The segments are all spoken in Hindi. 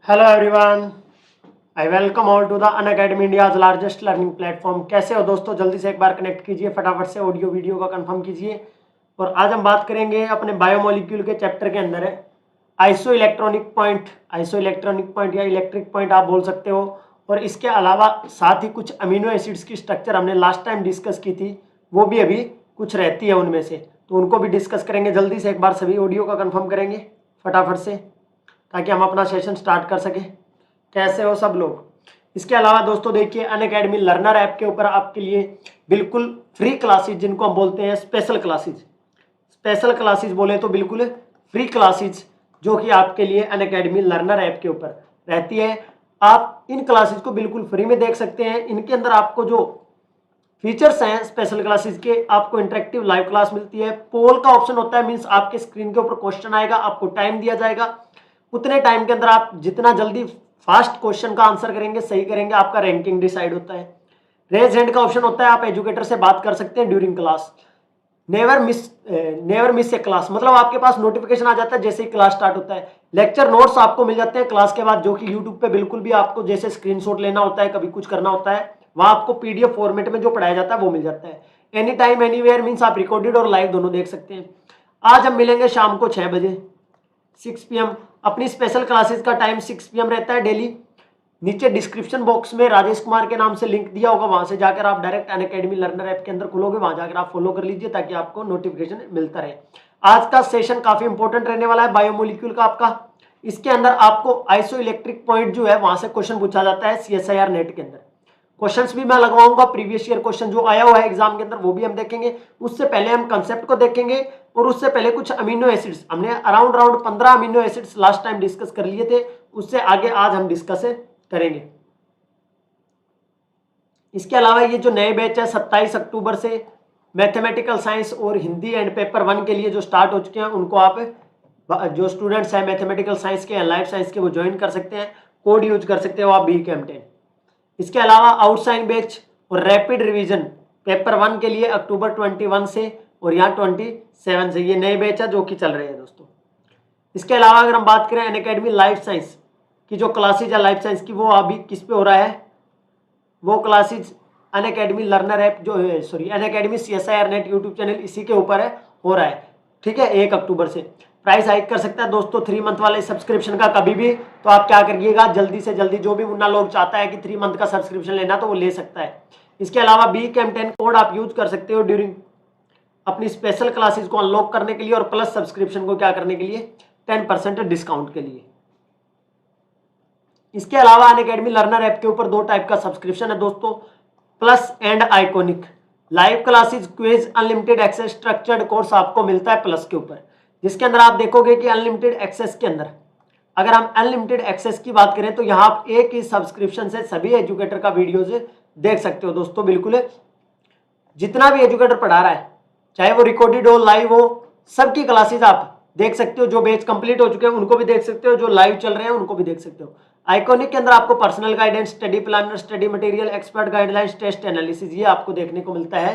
Hello everyone, I welcome all to the Unacademy India's largest learning platform. कैसे हो दोस्तों? जल्दी से एक बार कनेक्ट कीजिए, फटाफट से ऑडियो वीडियो का कंफर्म कीजिए। और आज हम बात करेंगे अपने बायोमोलिक्यूल के चैप्टर के अंदर है iso electronic point. Iso electronic point या इलेक्ट्रिक पॉइंट आप बोल सकते हो। और इसके अलावा साथ ही कुछ अमीनो एसिड्स की स्ट्रक्चर हमने लास्ट टाइम डिस्कस की थी, वो भी अभी कुछ रहती है उनमें से, तो उनको भी डिस्कस करेंगे। जल्दी से एक बार सभी ऑडियो का कंफर्म करेंगे फटाफट से, ताकि हम अपना सेशन स्टार्ट कर सकें। कैसे हो सब लोग? इसके अलावा दोस्तों देखिए, अनअकैडमी लर्नर ऐप के ऊपर आपके लिए बिल्कुल फ्री क्लासेज, जिनको हम बोलते हैं स्पेशल क्लासेज, स्पेशल क्लासेज बोले तो बिल्कुल फ्री क्लासेज, जो कि आपके लिए अनअकैडमी लर्नर ऐप के ऊपर रहती है। आप इन क्लासेज को बिल्कुल फ्री में देख सकते हैं। इनके अंदर आपको जो फीचर्स हैं स्पेशल क्लासेस के, आपको इंटरेक्टिव लाइव क्लास मिलती है, पोल का ऑप्शन होता है, मींस आपके स्क्रीन के ऊपर क्वेश्चन आएगा, आपको टाइम दिया जाएगा, उतने टाइम के अंदर आप जितना जल्दी फास्ट क्वेश्चन का आंसर करेंगे, सही करेंगे, आपका रैंकिंग डिसाइड होता है। रेज हैंड का ऑप्शन होता है, आप एजुकेटर से बात कर सकते हैं ड्यूरिंग क्लास। नेवर मिस ए क्लास, मतलब आपके पास नोटिफिकेशन आ जाता है जैसे ही क्लास स्टार्ट होता है। लेक्चर नोट्स आपको मिल जाते हैं क्लास के बाद, जो कि यूट्यूब पे बिल्कुल भी आपको जैसे स्क्रीनशॉट लेना होता है, कभी कुछ करना होता है, वहां आपको पीडीएफ फॉर्मेट में जो पढ़ाया जाता है वो मिल जाता है। एनी टाइम एनीवेयर मीन्स आप रिकॉर्डेड और लाइव दोनों देख सकते हैं। आज हम मिलेंगे शाम को 6 बजे 6 PM। अपनी स्पेशल क्लासेस का टाइम 6 PM रहता है डेली। नीचे डिस्क्रिप्शन बॉक्स में राजेश कुमार के नाम से लिंक दिया होगा, वहां से जाकर आप डायरेक्ट अनअकैडमी लर्नर ऐप के अंदर खुलोगे, वहां जाकर आप फॉलो कर लीजिए ताकि आपको नोटिफिकेशन मिलता रहे। आज का सेशन काफी इंपॉर्टेंट रहने वाला है बायोमोलिक्यूल का आपका। इसके अंदर आपको आइसो इलेक्ट्रिक पॉइंट जो है वहां से क्वेश्चन पूछा जाता है CSIR नेट के अंदर। क्वेश्चंस भी मैं लगवाऊंगा, प्रीवियस ईयर क्वेश्चन जो आया हुआ है एग्जाम के अंदर वो भी हम देखेंगे। उससे पहले हम कंसेप्ट को देखेंगे, और उससे पहले कुछ अमीनो एसिड्स हमने around 15 amino acids last time discuss कर लिए थे, उससे आगे आज हम डिस्कस करेंगे। इसके अलावा ये जो नए बैच है 27 अक्टूबर से मैथमेटिकल साइंस और हिंदी एंड पेपर 1 के लिए जो स्टार्ट हो चुके हैं, उनको आप जो स्टूडेंट्स हैं मैथमेटिकल साइंस के या लाइफ साइंस के, वो ज्वाइन कर सकते हैं। कोड यूज कर सकते हो आप BCAM10। इसके अलावा आउटसाइड बैच और रैपिड रिवीजन पेपर 1 के लिए अक्टूबर 21 से और यहाँ 27 से, ये नए बैच है जो कि चल रहे हैं दोस्तों। इसके अलावा अगर हम बात करें अनअकैडमी लाइफ साइंस की जो क्लासेज है लाइफ साइंस की, वो अभी किस पे हो रहा है? वो क्लासेज अनअकैडमी लर्नर ऐप जो है, sorry Unacademy CSIR net YouTube channel, इसी के ऊपर है, हो रहा है। ठीक है, 1 अक्टूबर से प्राइस हाइक कर सकता है दोस्तों 3 मंथ वाले सब्सक्रिप्शन का कभी भी। तो आप क्या करिएगा, जल्दी से जल्दी, जो भी मुन्ना लोग चाहता है कि 3 मंथ का सब्सक्रिप्शन लेना, तो वो ले सकता है। इसके अलावा BCAM10 कोड आप यूज कर सकते हो ड्यूरिंग अपनी स्पेशल क्लासेस को अनलॉक करने के लिए, और प्लस सब्सक्रिप्शन को क्या करने के लिए, 10% डिस्काउंट के लिए। इसके अलावा अनअकैडमी लर्नर ऐप के ऊपर 2 टाइप का सब्सक्रिप्शन है दोस्तों, plus and iconic. Live classes, quiz, unlimited access, structured course आपको मिलता है प्लस के ऊपर, जिसके अंदर आप देखोगे कि अनलिमिटेड एक्सेस के अंदर, अगर हम अनलिमिटेड एक्सेस की बात करें तो यहाँ आप एक ही सब्सक्रिप्शन से सभी एजुकेटर का वीडियोज देख सकते हो दोस्तों। बिल्कुल जितना भी एजुकेटर पढ़ा रहा है, चाहे वो रिकॉर्डेड हो, लाइव हो, सबकी क्लासेस आप देख सकते हो। जो बैच कंप्लीट हो चुके हैं उनको भी देख सकते हो, जो लाइव चल रहे हैं उनको भी देख सकते हो। आइकॉनिक के अंदर आपको personal guidance, study planner, study material, expert guidelines, test analysis, ये आपको देखने को मिलता है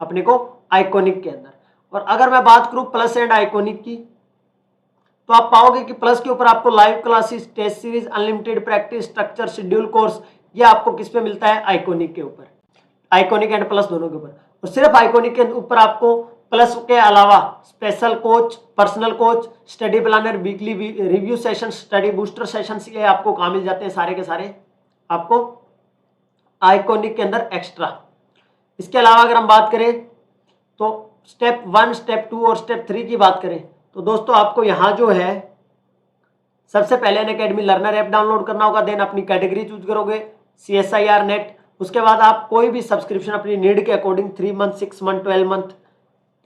अपने को आइकॉनिक के अंदर। और अगर मैं बात करूं प्लस एंड आइकॉनिक की, तो आप पाओगे कि प्लस के ऊपर आपको live classes, test series, unlimited practice, structure, schedule course, ये आपको किस पे मिलता है? आइकॉनिक के ऊपर, आइकॉनिक एंड प्लस दोनों के ऊपर। और सिर्फ आइकॉनिक के ऊपर आपको प्लस के अलावा special coach, personal coach, study planner, weekly review session, study booster sessions, ये आपको कहाँ मिल जाते हैं? सारे के सारे आपको आइकॉनिक के अंदर एक्स्ट्रा। इसके अलावा अगर हम बात करें तो स्टेप 1, स्टेप 2 और स्टेप 3 की बात करें, तो दोस्तों आपको यहाँ जो है सबसे पहले अनअकैडमी लर्नर ऐप डाउनलोड करना होगा, देन अपनी कैटेगरी चूज करोगे CSIR नेट। उसके बाद आप कोई भी सब्सक्रिप्शन अपनी नीड के अकॉर्डिंग 3 मंथ, 6 मंथ, 12 मंथ,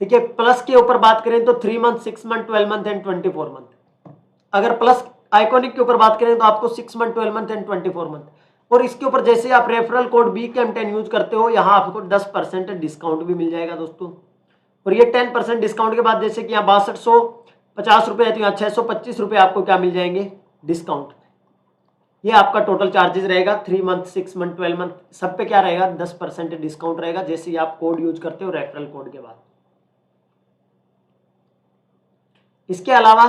ठीक है। प्लस के ऊपर बात करें तो 3 month, 6 month, 12 month and 24 month. अगर प्लस आइकॉनिक के ऊपर बात करें तो आपको 6 मंथ, 12 मंथ एंड 24 मंथ। और इसके ऊपर जैसे आप रेफरल कोड BCAM10 यूज करते हो, यहाँ आपको 10% डिस्काउंट भी मिल जाएगा दोस्तों। और ये 10% डिस्काउंट के बाद, जैसे कि यहाँ 6250 रुपये है, तो यहाँ 625 रुपये आपको क्या मिल जाएंगे? डिस्काउंट। ये आपका टोटल चार्जेस रहेगा 3 मंथ, 6 मंथ, 12 मंथ, सब पे क्या रहेगा? 10% डिस्काउंट रहेगा, जैसे ही आप कोड यूज करते हो रेफरल कोड के बाद। इसके अलावा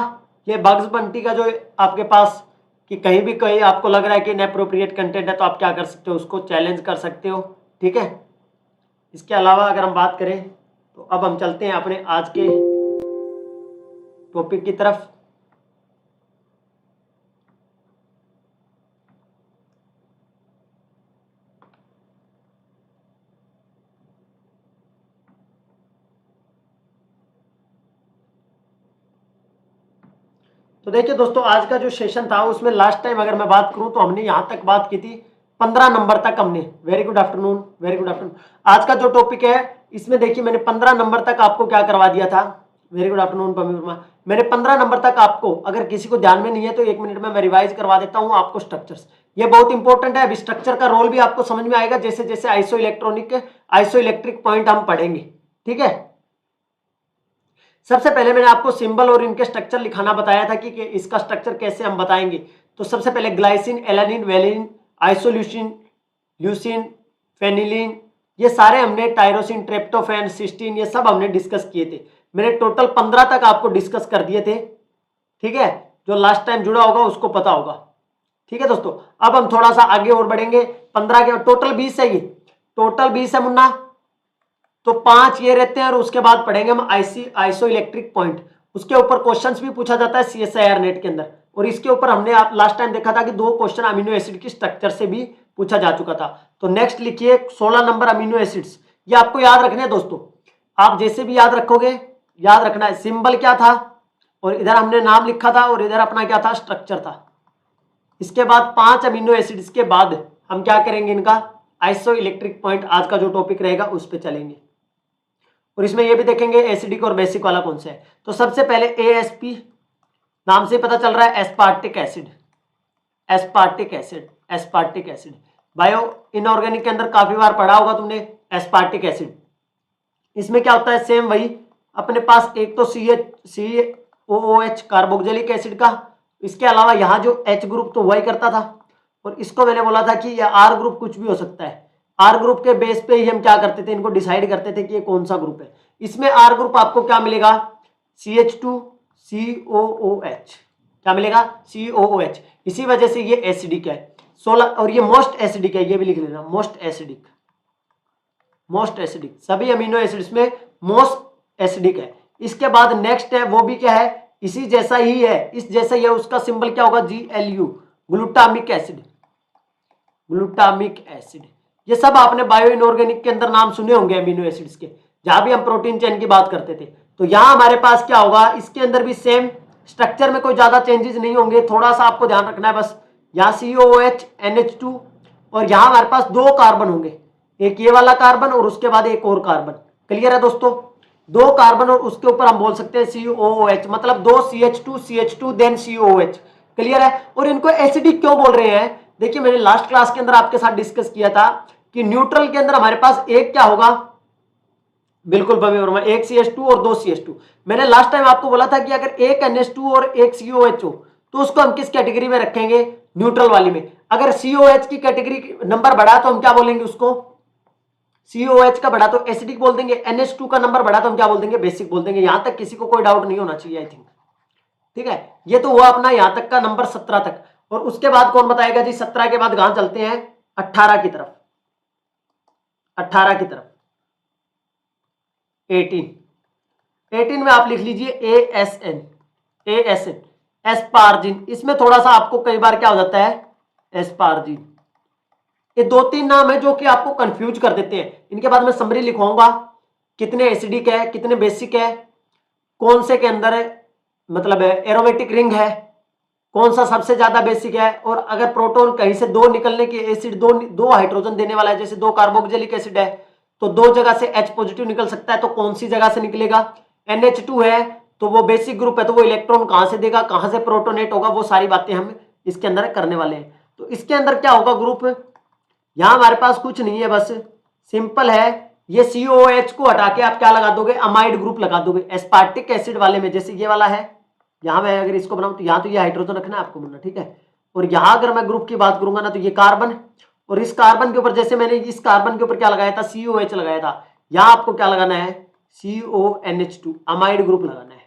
ये बग्स बंटी का जो आपके पास कि कहीं भी कहीं आपको लग रहा है कि इनएप्रोप्रिएट कंटेंट है तो आप क्या कर सकते हो, उसको चैलेंज कर सकते हो, ठीक है। इसके अलावा अगर हम बात करें तो अब हम चलते हैं अपने आज के टॉपिक की तरफ। तो देखिए दोस्तों, आज का जो सेशन था उसमें लास्ट टाइम अगर मैं बात करूं तो हमने यहां तक बात की थी 15 नंबर तक हमने। Very good afternoon, very good afternoon. आज का जो टॉपिक है इसमें देखिए मैंने 15 नंबर तक आपको क्या करवा दिया था। Very good afternoon Pammi Verma. मैंने 15 नंबर तक आपको, अगर किसी को ध्यान में नहीं है तो 1 मिनट में मैं रिवाइज करवा देता हूं आपको स्ट्रक्चर्स। ये बहुत इंपॉर्टेंट है। अभी स्ट्रक्चर का रोल भी आपको समझ में आएगा जैसे जैसे आइसो इलेक्ट्रिक पॉइंट हम पढ़ेंगे, ठीक है। सबसे पहले मैंने आपको सिंबल और इनके स्ट्रक्चर लिखाना बताया था कि इसका स्ट्रक्चर कैसे हम बताएंगे। तो सबसे पहले glycine, alanine, valine, isoleucine, leucine, phenylalanine, ये सारे हमने, टायरोसिन, ट्रिप्टोफैन, सिस्टीन, ये सब हमने डिस्कस किए थे। मैंने टोटल 15 तक आपको डिस्कस कर दिए थे, ठीक है। जो लास्ट टाइम जुड़ा होगा उसको पता होगा, ठीक है दोस्तों। अब हम थोड़ा सा आगे और बढ़ेंगे। 15 के टोटल 20 है, ये टोटल 20 है मुन्ना। तो 5 ये रहते हैं और उसके बाद पढ़ेंगे हम आइसो इलेक्ट्रिक पॉइंट। उसके ऊपर क्वेश्चंस भी पूछा जाता है CSIR नेट के अंदर। और इसके ऊपर हमने आप लास्ट टाइम देखा था कि 2 क्वेश्चन अमीनो एसिड की स्ट्रक्चर से भी पूछा जा चुका था। तो नेक्स्ट लिखिए 16 नंबर अमीनो एसिड्स। ये आपको याद रखने हैं दोस्तों। आप जैसे भी याद रखोगे, याद रखना है सिंबल क्या था और इधर हमने नाम लिखा था और इधर अपना क्या था, स्ट्रक्चर था। इसके बाद 5 अमीनो एसिड्स के बाद हम क्या करेंगे, इनका आइसो इलेक्ट्रिक पॉइंट आज का जो टॉपिक रहेगा उस पर चलेंगे। और इसमें ये भी देखेंगे एसिडिक और बेसिक वाला कौन सा है। तो सबसे पहले ASP, नाम से पता चल रहा है aspartic acid. Aspartic acid, aspartic acid bio inorganic के अंदर काफी बार पढ़ा होगा तुमने एस्पार्टिक एसिड। इसमें क्या होता है, सेम वही अपने पास एक तो COOH कार्बोक्सिलिक एसिड का, इसके अलावा यहाँ जो H ग्रुप तो वही करता था। और इसको मैंने बोला था कि यह R ग्रुप कुछ भी हो सकता है। R ग्रुप के बेस पे ही हम क्या करते थे, इनको डिसाइड करते थे कि ये कौन सा ग्रुप है। इसमें R ग्रुप आपको क्या मिलेगा, CH2COOH, क्या मिलेगा, COOH। इसी वजह से ये एसिडिक है 16। और ये मोस्ट एसिडिक है, ये भी लिख लेना, मोस्ट एसिडिक, मोस्ट एसिडिक। सभी अमीनो एसिड्स में मोस्ट एसिडिक है। इसके बाद नेक्स्ट है वो भी क्या है, इसी जैसा ही है, इस जैसा ही है। उसका सिंबल क्या होगा, GLU, glutamic acid, glutamic acid. ये सब आपने बायो इनऑर्गेनिक के अंदर नाम सुने होंगे अमीनो एसिड्स के, जहां भी हम प्रोटीन चेन की बात करते थे। तो यहां हमारे पास क्या होगा, इसके अंदर भी सेम स्ट्रक्चर में कोई ज्यादा चेंजेस नहीं होंगे। थोड़ा सा आपको ध्यान रखना है बस, यहाँ COOH NH2 और यहाँ हमारे पास 2 कार्बन होंगे, एक ये वाला कार्बन और उसके बाद एक और कार्बन। क्लियर है दोस्तों, 2 कार्बन और उसके ऊपर हम बोल सकते हैं COOH, मतलब 2 CH2 देन COOH। क्लियर है। और इनको एसिडिक क्यों बोल रहे हैं, देखिए मैंने लास्ट क्लास के अंदर आपके साथ डिस्कस किया था कि न्यूट्रल के अंदर हमारे पास एक क्या होगा, बिल्कुल भव्य वर्मा, एक CH2 और 2 CH2। मैंने लास्ट टाइम आपको बोला था कि अगर एक NH2 और एक COH हो तो उसको हम किस कैटेगरी में रखेंगे, न्यूट्रल वाली में। अगर COH की कैटेगरी नंबर बढ़ा तो हम क्या बोलेंगे उसको, COH का बढ़ा तो एसिडिक बोल देंगे, NH2 का नंबर बढ़ा तो हम क्या बोल देंगे, बेसिक बोल देंगे। यहां तक किसी को कोई डाउट नहीं होना चाहिए, आई थिंक, ठीक है। ये तो हुआ अपना यहां तक का नंबर 17 तक। और उसके बाद कौन बताएगा जी, 17 के बाद कहां चलते हैं, 18 की तरफ, 18 की तरफ 18 में आप लिख लीजिए ASN, एस्पार्जिन। इसमें थोड़ा सा आपको कई बार क्या हो जाता है, एस्पार्जिन। ये 2-3 नाम है जो कि आपको कंफ्यूज कर देते हैं। इनके बाद मैं समरी लिखवाऊंगा, कितने एसिडिक है, कितने बेसिक है, कौन से के अंदर है, मतलब एरोमेटिक रिंग है, कौन सा सबसे ज्यादा बेसिक है। और अगर प्रोटॉन कहीं से 2 निकलने की एसिड, दो हाइड्रोजन देने वाला है, जैसे 2 कार्बोक्सिलिक एसिड है तो 2 जगह से H पॉजिटिव निकल सकता है, तो कौन सी जगह से निकलेगा। NH2 है तो वो बेसिक ग्रुप है, तो वो इलेक्ट्रॉन कहां से देगा, कहां से प्रोटोनेट होगा, वो सारी बातें हम इसके अंदर करने वाले हैं। तो इसके अंदर क्या होगा ग्रुप, यहां हमारे पास कुछ नहीं है, बस सिंपल है। ये COOH को हटा के आप क्या लगा दोगे, अमाइड ग्रुप लगा दोगे एस्पार्टिक एसिड वाले में। जैसे ये वाला है, यहां मैं अगर इसको बनाऊं तो यहां तो ये हाइड्रोजन रखना है आपको मुन्ना, ठीक है। और यहां अगर मैं ग्रुप की बात करूंगा ना तो ये कार्बन, और इस कार्बन के ऊपर जैसे मैंने इस कार्बन के ऊपर क्या लगाया था, COH लगाया था, यहां आपको क्या लगाना है, CONH2 अमाइड ग्रुप लगाना है।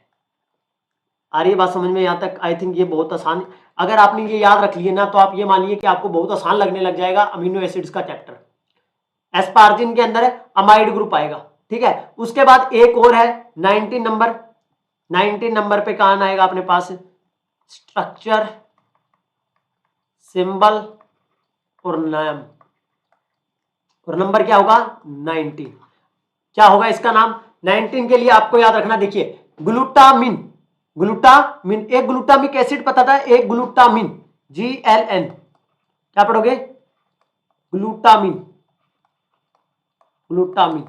आ रही है बात समझ में यहाँ तक? आई थिंक ये बहुत आसान, अगर आपने ये याद रख लिया ना तो आप ये मानिए कि आपको बहुत आसान लगने लग जाएगा अमीनो एसिड्स का चैप्टर। एस्पार्जिन के अंदर अमाइड ग्रुप आएगा, ठीक है। उसके बाद एक और है 19 नंबर, 19 नंबर पे कहां आएगा अपने पास? स्ट्रक्चर, सिंबल और नाम, और नंबर क्या होगा? 19। क्या होगा इसका नाम? 19 के लिए आपको याद रखना, देखिए ग्लूटामिन, ग्लूटामिन, एक ग्लूटामिक एसिड पता था, एक ग्लूटामिन, GLN, क्या पढ़ोगे? ग्लूटामिन, ग्लूटामिन,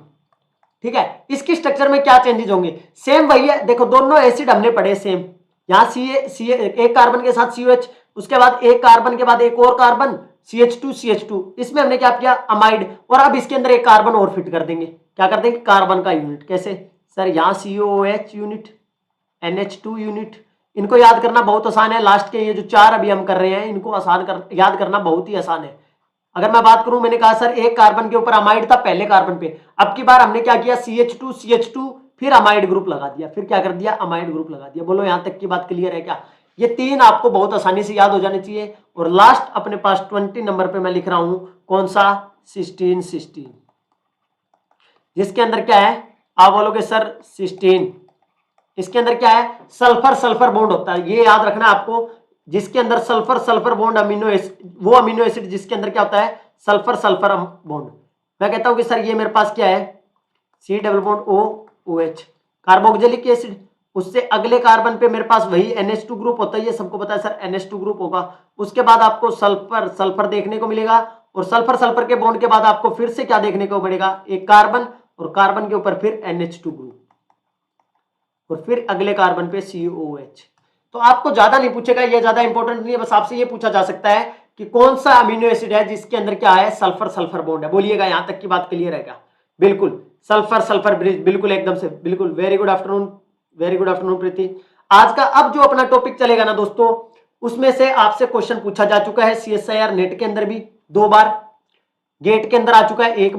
ठीक है। इसकी स्ट्रक्चर में क्या चेंजेस होंगे? सेम वही है, देखो दोनों एसिड हमने पढ़े सेम, यहां सी एक कार्बन के साथ COH, उसके बाद एक कार्बन के बाद एक और कार्बन CH2, इसमें हमने क्या किया? अमाइड, और अब इसके अंदर एक कार्बन और फिट कर देंगे, क्या कर देंगे? कार्बन का यूनिट। कैसे सर? यहाँ COOH यूनिट, NH2 यूनिट। इनको याद करना बहुत आसान है, लास्ट के ये जो 4 अभी हम कर रहे हैं इनको याद करना बहुत ही आसान है। अगर मैं बात करूं, मैंने कहा सर एक कार्बन के ऊपर अमाइड था पहले कार्बन पे, अब की बार हमने क्या किया? CH2 फिर अमाइड ग्रुप लगा दिया, फिर क्या कर दिया? अमाइड ग्रुप लगा दिया। बोलो यहां तक की बात क्लियर है क्या? ये 3 आपको बहुत आसानी से याद हो जाने चाहिए। और लास्ट अपने पास 20 नंबर पे मैं लिख रहा हूं, कौन सा? सिस्टीन, जिसके अंदर क्या है? आप बोलोगे सर सिस्टीन, इसके अंदर क्या है? सल्फर सल्फर बॉन्ड होता है, ये याद रखना आपको, जिसके अंदर sulphur sulphur bond amino acid, वो अमीनो एसिड जिसके अंदर क्या होता है? Sulphur sulphur bond. मैं कहता हूं कि सर ये मेरे पास क्या है? C double bond OH, carboxylic acid, उससे अगले कार्बन पे मेरे पास वही NH2 ग्रुप होता है, ये सबको पता है सर NH2 ग्रुप होगा। उसके बाद आपको सल्फर सल्फर देखने को मिलेगा, और सल्फर सल्फर के बॉन्ड के बाद आपको फिर से क्या देखने को मिलेगा? एक कार्बन, और कार्बन के ऊपर फिर NH2 ग्रुप, और फिर अगले कार्बन पे COOH। तो आपको ज्यादा नहीं पूछेगा, ये ज्यादा इंपॉर्टेंट नहीं है, बस आपसे ये पूछा जा सकता है कि कौन सा अमीनो एसिड है जिसके अंदर क्या है? सल्फर सल्फर बॉन्ड है। बोलिएगा, यहां तक की बात क्लियर है क्या? बिल्कुल, सल्फर सल्फर ब्रिज, बिल्कुल एकदम से, बिल्कुल। Very good afternoon, very good afternoon Preeti. आज का अब जो अपना टॉपिक चलेगा ना दोस्तों, उसमें से आपसे क्वेश्चन पूछा जा चुका है CSIR नेट के अंदर भी 2 बार, गेट के अंदर आ चुका है एक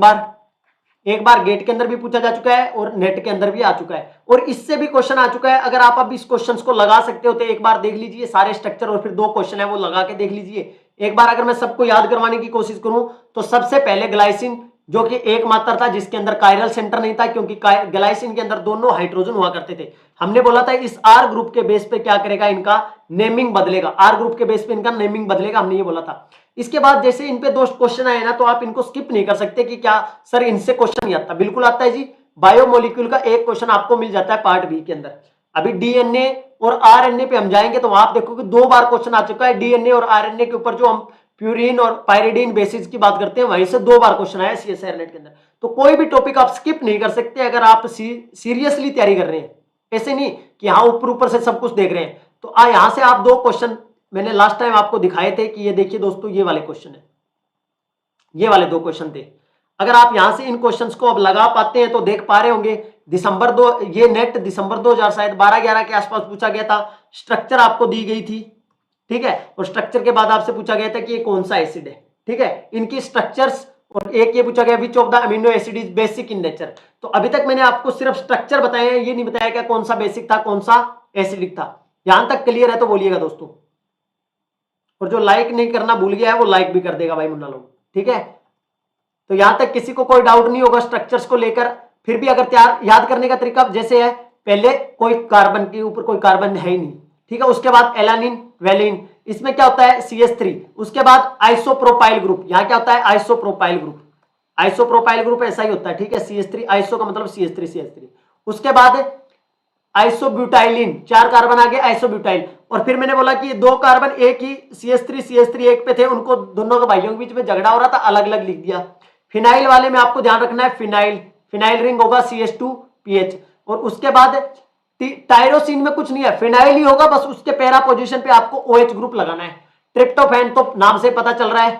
बार गेट के अंदर भी पूछा जा चुका है, और नेट के अंदर भी आ चुका है, और इससे भी क्वेश्चन आ चुका है। अगर आप अब इस क्वेश्चन को लगा सकते हो तो एक बार देख लीजिए सारे स्ट्रक्चर, और फिर 2 क्वेश्चन है वो लगा के देख लीजिए एक बार। अगर मैं सबको याद करवाने की कोशिश करूं तो सबसे पहले ग्लाइसिन, जो कि एक मात्रा था जिसके अंदर कायरल सेंटर नहीं था, क्योंकि ग्लाइसिन के अंदर दोनों हाइड्रोजन हुआ करते थे। हमने बोला था इस R ग्रुप के बेस पे क्या करेगा? इनका नेमिंग बदलेगा, R ग्रुप के बेस पे इनका नेमिंग बदलेगा, हमने ये बोला था। इसके बाद जैसे इन पे 2 क्वेश्चन आए ना, तो आप इनको स्किप नहीं कर सकते कि क्या सर इनसे क्वेश्चन नहीं आता। बिल्कुल आता है जी। बायोमोलिक्यूल का एक क्वेश्चन आपको मिल जाता है पार्ट बी के अंदर। अभी DNA और RNA पे हम जाएंगे तो आप देखोगे 2 बार क्वेश्चन आ चुका है। DNA और RNA के ऊपर जो हम प्यूरिन और पायरिडीन बेसिस की बात करते हैं, वहीं से 2 बार क्वेश्चन आया CSIR नेट के अंदर। तो कोई भी टॉपिक आप स्किप नहीं कर सकते अगर आप सीरियसली तैयारी कर रहे हैं। ऐसे नहीं कि हाँ ऊपर ऊपर से सब कुछ देख रहे हैं। तो यहां से आप 2 क्वेश्चन मैंने लास्ट टाइम आपको दिखाए थे कि ये देखिए दोस्तों, ये वाले क्वेश्चन है, ये वाले 2 क्वेश्चन थे। अगर आप यहां से इन क्वेश्चंस को अब लगा पाते हैं तो देख पा रहे होंगे ये नेट दिसंबर 2000 शायद 12-11 के आसपास पूछा गया था। स्ट्रक्चर आपको दी गई थी, ठीक है, और स्ट्रक्चर के बाद आपसे पूछा गया था कि ये कौन सा एसिड है, ठीक है, इनकी स्ट्रक्चर्स, और एक ये पूछा गया which of the amino acid is basic in nature. तो अभी तक मैंने आपको सिर्फ स्ट्रक्चर बताए हैं, ये नहीं बताया क्या कौन सा बेसिक था कौन सा एसिडिक था। यहां तक क्लियर है तो बोलिएगा दोस्तों। और जो लाइक नहीं करना भूल गया है वो लाइक भी कर देगा भाई मुन्ना लोग, ठीक है। तो यहां तक किसी को कोई डाउट नहीं होगा स्ट्रक्चर्स को लेकर। फिर भी अगर तैयार याद करने का तरीका जैसे है, पहले कोई कार्बन के ऊपर कोई कार्बन है ही नहीं, ठीक है, उसके बाद एलानिन वेलिन, इसमें क्या होता है CH3, उसके बाद आइसोप्रोपाइल ग्रुप, यहां क्या होता है आइसोप्रोपाइल ग्रुप, आइसोप्रोपाइल ग्रुप ऐसा ही होता है, ठीक है, CH3 आइसो का मतलब CH3 उसके बाद आइसोब्यूटाइलिन, 4 कार्बन आ गए आइसोब्यूटाइल। और फिर मैंने बोला कि 2 कार्बन एक ही CH3 एक पे थे, उनको दोनों के भाइयों के बीच में झगड़ा हो रहा था, अलग अलग लिख दिया। फिनाइल वाले में आपको ध्यान रखना है फिनाइल रिंग होगा CH2PH। और उसके बाद टायरोसिन में कुछ नहीं है, फिनाइल ही होगा, बस उसके पैरा पोजीशन पे आपको OH ग्रुप लगाना है। ट्रिप्टोफैन तो नाम से पता चल रहा है,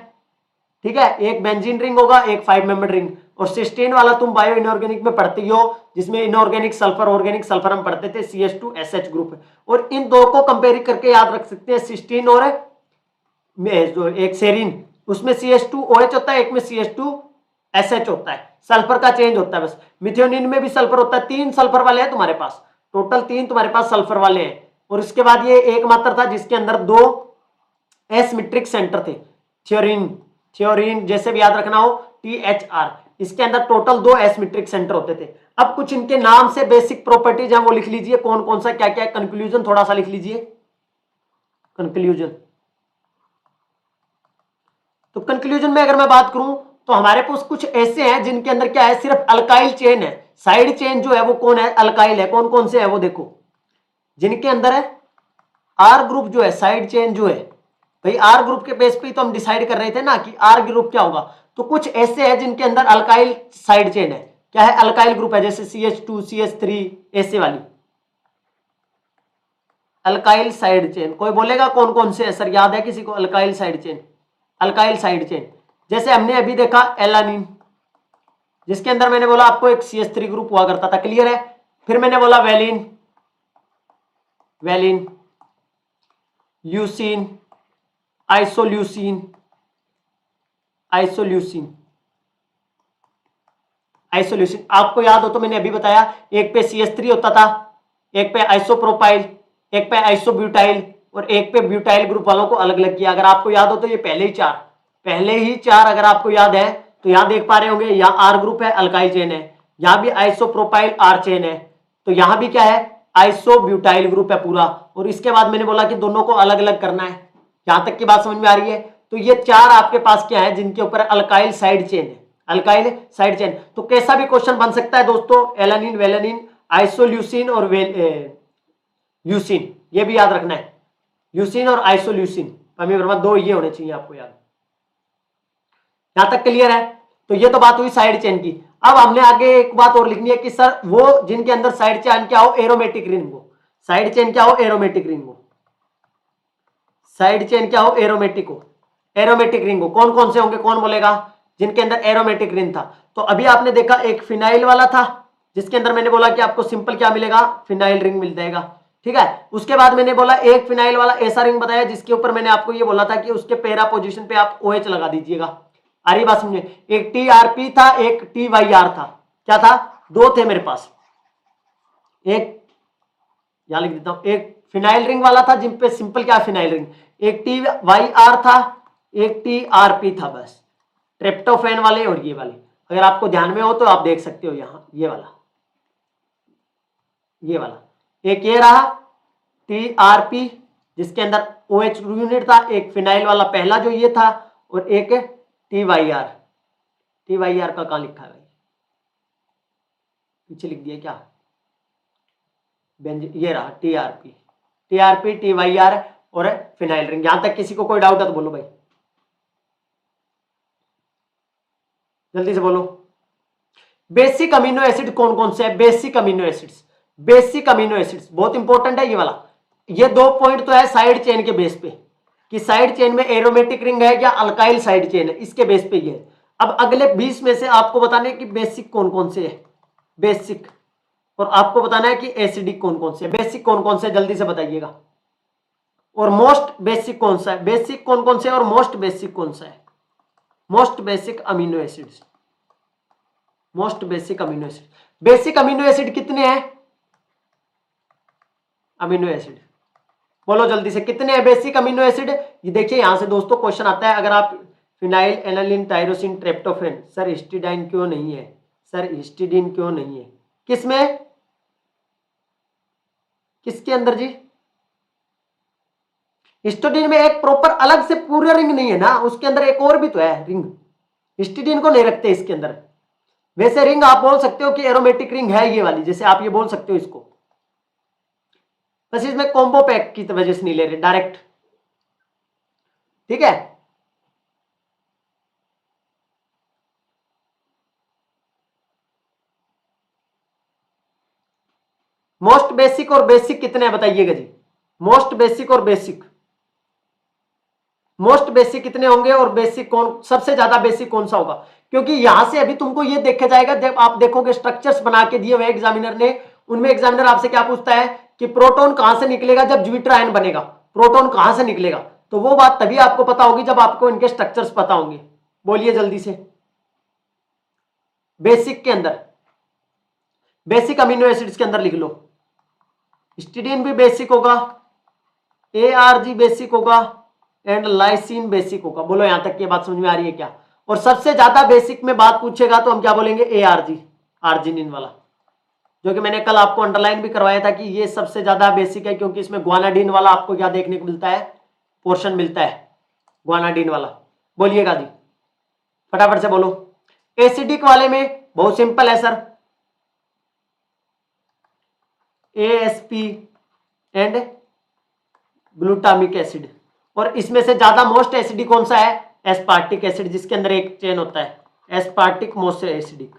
ठीक है, एक बेंजीन रिंग होगा, एक 5 मेंबर रिंग। और सिस्टीन वाला तुम बायो इनऑर्गेनिक में पढ़ते हो, जिसमें इनऑर्गेनिक सल्फर ऑर्गेनिक सल्फर हम पढ़ते थे, CH2SH ग्रुप। और इन 2 को कंपेयर करके याद रख सकते हैं, सिस्टीन और जो एक सेरीन, उसमें CH2OH होता है, एक में CH2SH होता है, सल्फर का चेंज होता है बस। मिथ्योनिन में भी सल्फर होता है, 3 सल्फर वाले हैं तुम्हारे पास, टोटल 3 तुम्हारे पास सल्फर वाले हैं। और उसके बाद ये एकमात्र था जिसके अंदर 2 एसिमेट्रिक सेंटर थे, थियोरीन, थियोरीन जैसे भी याद रखना हो, THR, इसके अंदर टोटल 2 एसिमेट्रिक सेंटर होते थे। अब कुछ इनके नाम से बेसिक प्रॉपर्टीज हैं वो लिख लीजिए, कौन कौन सा क्या क्या है। कंक्लूजन थोड़ा सा लिख लीजिए, कंक्लूजन। तो कंक्लूजन में अगर मैं बात करूं तो हमारे पास कुछ ऐसे हैं जिनके अंदर क्या है, सिर्फ अल्काइल चेन है, साइड चेन जो है वो कौन है, अल्काइल है। कौन कौन से है वो देखो, जिनके अंदर है आर ग्रुप जो है, साइड चेन जो है भाई, आर ग्रुप के बेस पे तो हम डिसाइड कर रहे थे ना कि आर ग्रुप क्या होगा। तो कुछ ऐसे हैं जिनके अंदर अल्काइल साइड चेन है, क्या है, अल्काइल ग्रुप है, जैसे CH2 CH3 ऐसे वाली अल्काइल साइड चेन। कोई बोलेगा कौन कौन से है सर, याद है किसी को alkyl side chain? Alkyl side chain जैसे हमने अभी देखा एलानिन, जिसके अंदर मैंने बोला आपको एक CH3 ग्रुप हुआ करता था, क्लियर है। फिर मैंने बोला valine, valine, leucine, isoleucine, isoleucine, isoleucine. आपको याद हो तो मैंने अभी बताया, एक पे CH3 होता था, एक पे आइसोप्रोपाइल, एक पे आइसोब्यूटाइल, और एक पे ब्यूटाइल ग्रुप वालों को अलग अलग किया। अगर आपको याद हो तो ये पहले ही चार अगर आपको याद है तो यहां देख पा रहे होंगे, यहाँ आर ग्रुप है, अल्काइल चेन है, यहां भी आइसोप्रोपाइल आर चेन है, तो यहां भी क्या है, आइसोब्यूटाइल ग्रुप है पूरा। और इसके बाद मैंने बोला कि दोनों को अलग अलग करना है। यहां तक की बात समझ में आ रही है? तो ये चार आपके पास क्या है जिनके ऊपर अल्काइल साइड चेन है, अल्काइल साइड चेन। तो कैसा भी क्वेश्चन बन सकता है दोस्तों, एलानिन, वेलानिन, आइसोल्यूसिन और ल्यूसिन, ये भी याद रखना है, ल्यूसिन और आइसोल्यूसिन, अमी वर्मा, 2 ये होने चाहिए आपको याद। यहां तक क्लियर है? तो ये तो बात हुई साइड चेन की। अब हमने आगे एक बात और लिखनी है कि सर वो जिनके अंदर साइड चेन क्या हो, एरोमेटिक रिंग हो। साइड चेन क्या हो, एरोमेटिक रिंग हो। साइड चेन क्या हो, एरोमेटिक हो, एरोमेटिक रिंग हो। कौन कौन से होंगे, कौन बोलेगा, जिनके अंदर एरोमेटिक रिंग था। तो अभी आपने देखा एक फिनाइल वाला था, जिसके अंदर मैंने बोला कि आपको सिंपल क्या मिलेगा, फिनाइल रिंग मिल जाएगा, ठीक है। उसके बाद मैंने बोला एक फिनाइल वाला ऐसा रिंग बताया जिसके ऊपर मैंने आपको ये बोला था कि उसके पैरा पोजीशन पे आप OH लगा दीजिएगा। आ रही बात समझे? एक TRP था, एक TYR था, क्या था, 2 थे मेरे पास। एक यहां लिख देता हूं, एक फिनाइल रिंग वाला था जिन पे सिंपल क्या फिनाइल रिंग, एक TYR था, एक TRP था, बस ट्रिप्टोफैन वाले और ये वाले। अगर आपको ध्यान में हो तो आप देख सकते हो यहां, ये वाला, ये वाला एक ये रहा TRP जिसके अंदर OH यूनिट था, एक फिनाइल वाला पहला जो ये था, और एक TYR। TYR का कहां लिखा है भाई, पीछे लिख दिया क्या, ये रहा TRP, TRP, TYR और फिनाइल रिंग। यहां तक किसी को कोई डाउट है तो बोलो भाई, जल्दी से बोलो। बेसिक अमीनो एसिड कौन कौन से है, basic amino acids, basic amino acids बहुत इंपॉर्टेंट है ये वाला। ये 2 पॉइंट तो है साइड चेन के बेस पे, कि साइड चेन में एरोमेटिक रिंग है या अल्काइल साइड चेन है, इसके बेस पे ये है। अब अगले 20 में से आपको बताने कि बेसिक कौन कौन से है, बेसिक, और आपको बताना है कि एसिडिक कौन कौन से है। बेसिक कौन कौन से, जल्दी से बताइएगा। और मोस्ट बेसिक कौन सा है, बेसिक कौन कौन से और मोस्ट बेसिक कौन सा है, most basic amino acids, most basic amino acid. Basic amino acid कितने हैं, अमीनो एसिड बोलो जल्दी से, कितने हैं बेसिक अमीनो एसिड। ये देखिए यहां से दोस्तों क्वेश्चन आता है, अगर आप phenyl, aniline, tyrosine, tryptophan, sir histidine क्यों नहीं है, सर हिस्टिडीन क्यों नहीं है, किसमें, किसके अंदर जी, हिस्टिडीन में एक प्रॉपर अलग से पूरा रिंग नहीं है ना, उसके अंदर एक और भी तो है रिंग, हिस्टिडीन को नहीं रखते इसके अंदर। वैसे रिंग आप बोल सकते हो कि एरोमेटिक रिंग है ये वाली, जैसे आप ये बोल सकते हो इसको, बस इसमें कॉम्बो पैक की वजह से नहीं ले रहे डायरेक्ट, ठीक है। मोस्ट बेसिक और बेसिक कितने हैं बताइएगा जी, मोस्ट बेसिक और बेसिक, मोस्ट बेसिक कितने होंगे और बेसिक कौन, सबसे ज्यादा बेसिक कौन सा होगा। क्योंकि यहां से अभी तुमको ये देखा जाएगा, जब आप देखोगे स्ट्रक्चर्स बना के दिए हुए एग्जामिनर ने, उनमें एग्जामिनर आपसे क्या पूछता है कि प्रोटॉन कहां से निकलेगा जब ज्यूटर आयन बनेगा, प्रोटॉन कहां से निकलेगा। तो वो बात तभी आपको पता होगी जब आपको इनके स्ट्रक्चर्स पता होंगे। बोलिए जल्दी से, बेसिक के अंदर, बेसिक अमीनो एसिड्स के अंदर लिख लो, हिस्टिडीन भी बेसिक होगा, ARG बेसिक होगा एंड लाइसिन बेसिक होगा। बोलो यहां तक की बात समझ में आ रही है क्या? और सबसे ज्यादा बेसिक में बात पूछेगा तो हम क्या बोलेंगे? ARG, आर्जिनिन वाला, जो कि मैंने कल आपको अंडरलाइन भी करवाया था कि ये सबसे ज्यादा बेसिक है, क्योंकि इसमें ग्वानाडीन वाला आपको क्या देखने को मिलता है? पोर्शन मिलता है ग्वानाडीन वाला। बोलिएगा जी, फटाफट से बोलो। एसिडिक वाले में बहुत सिंपल है sir, ASP and glutamic acid. और इसमें से ज्यादा मोस्ट एसिडिक कौन सा है? एस्पार्टिक एसिड, जिसके अंदर एक चेन होता है, एस्पार्टिक मोस्ट एसिडिक।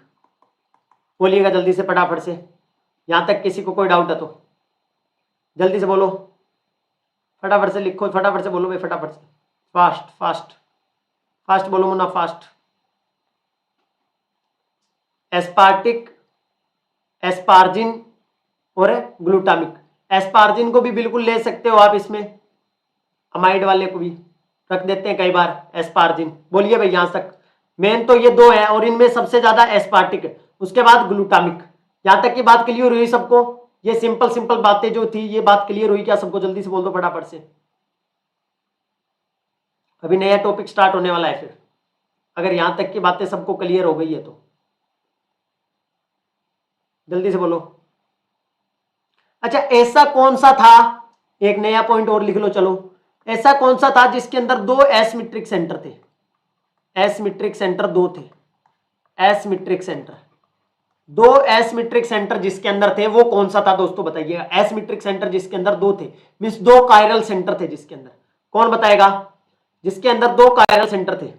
बोलिएगा जल्दी से फटाफट से, यहां तक किसी को कोई डाउट है तो जल्दी से बोलो, फटाफट से लिखो, फटाफट से बोलो भाई, फटाफट से, फास्ट फास्ट फास्ट बोलो मुन्ना, फास्ट। एस्पार्टिक, एस्पार्जिन और ग्लूटामिक। एस्पार्जिन को भी बिल्कुल ले सकते हो आप, इसमें अमाइड वाले को भी रख देते हैं कई बार एस्पार्जिन। बोलिए भाई यहां तक, मेन तो ये दो है और इनमें सबसे ज्यादा एस्पार्टिक है, उसके बाद ग्लूटामिक। यहां तक की बात क्लियर हुई सबको? ये सिंपल सिंपल बातें जो थी, ये बात क्लियर हुई क्या सबको? जल्दी से बोल दो फटाफट से, अभी नया टॉपिक स्टार्ट होने वाला है फिर, अगर यहां तक की बातें सबको क्लियर हो गई है तो जल्दी से बोलो। अच्छा, ऐसा कौन सा था, एक नया पॉइंट और लिख लो चलो, ऐसा कौन सा था जिसके अंदर दो एसमेट्रिक सेंटर थे? एसमेट्रिक सेंटर दो थे, एसमेट्रिक सेंटर, दो एसमेट्रिक सेंटर जिसके अंदर थे, वो कौन सा था दोस्तों बताइएगा? एसमेट्रिक सेंटर जिसके अंदर दो थे, मींस दो कायरल सेंटर थे जिसके अंदर, कौन बताएगा? जिसके अंदर दो कायरल सेंटर थे,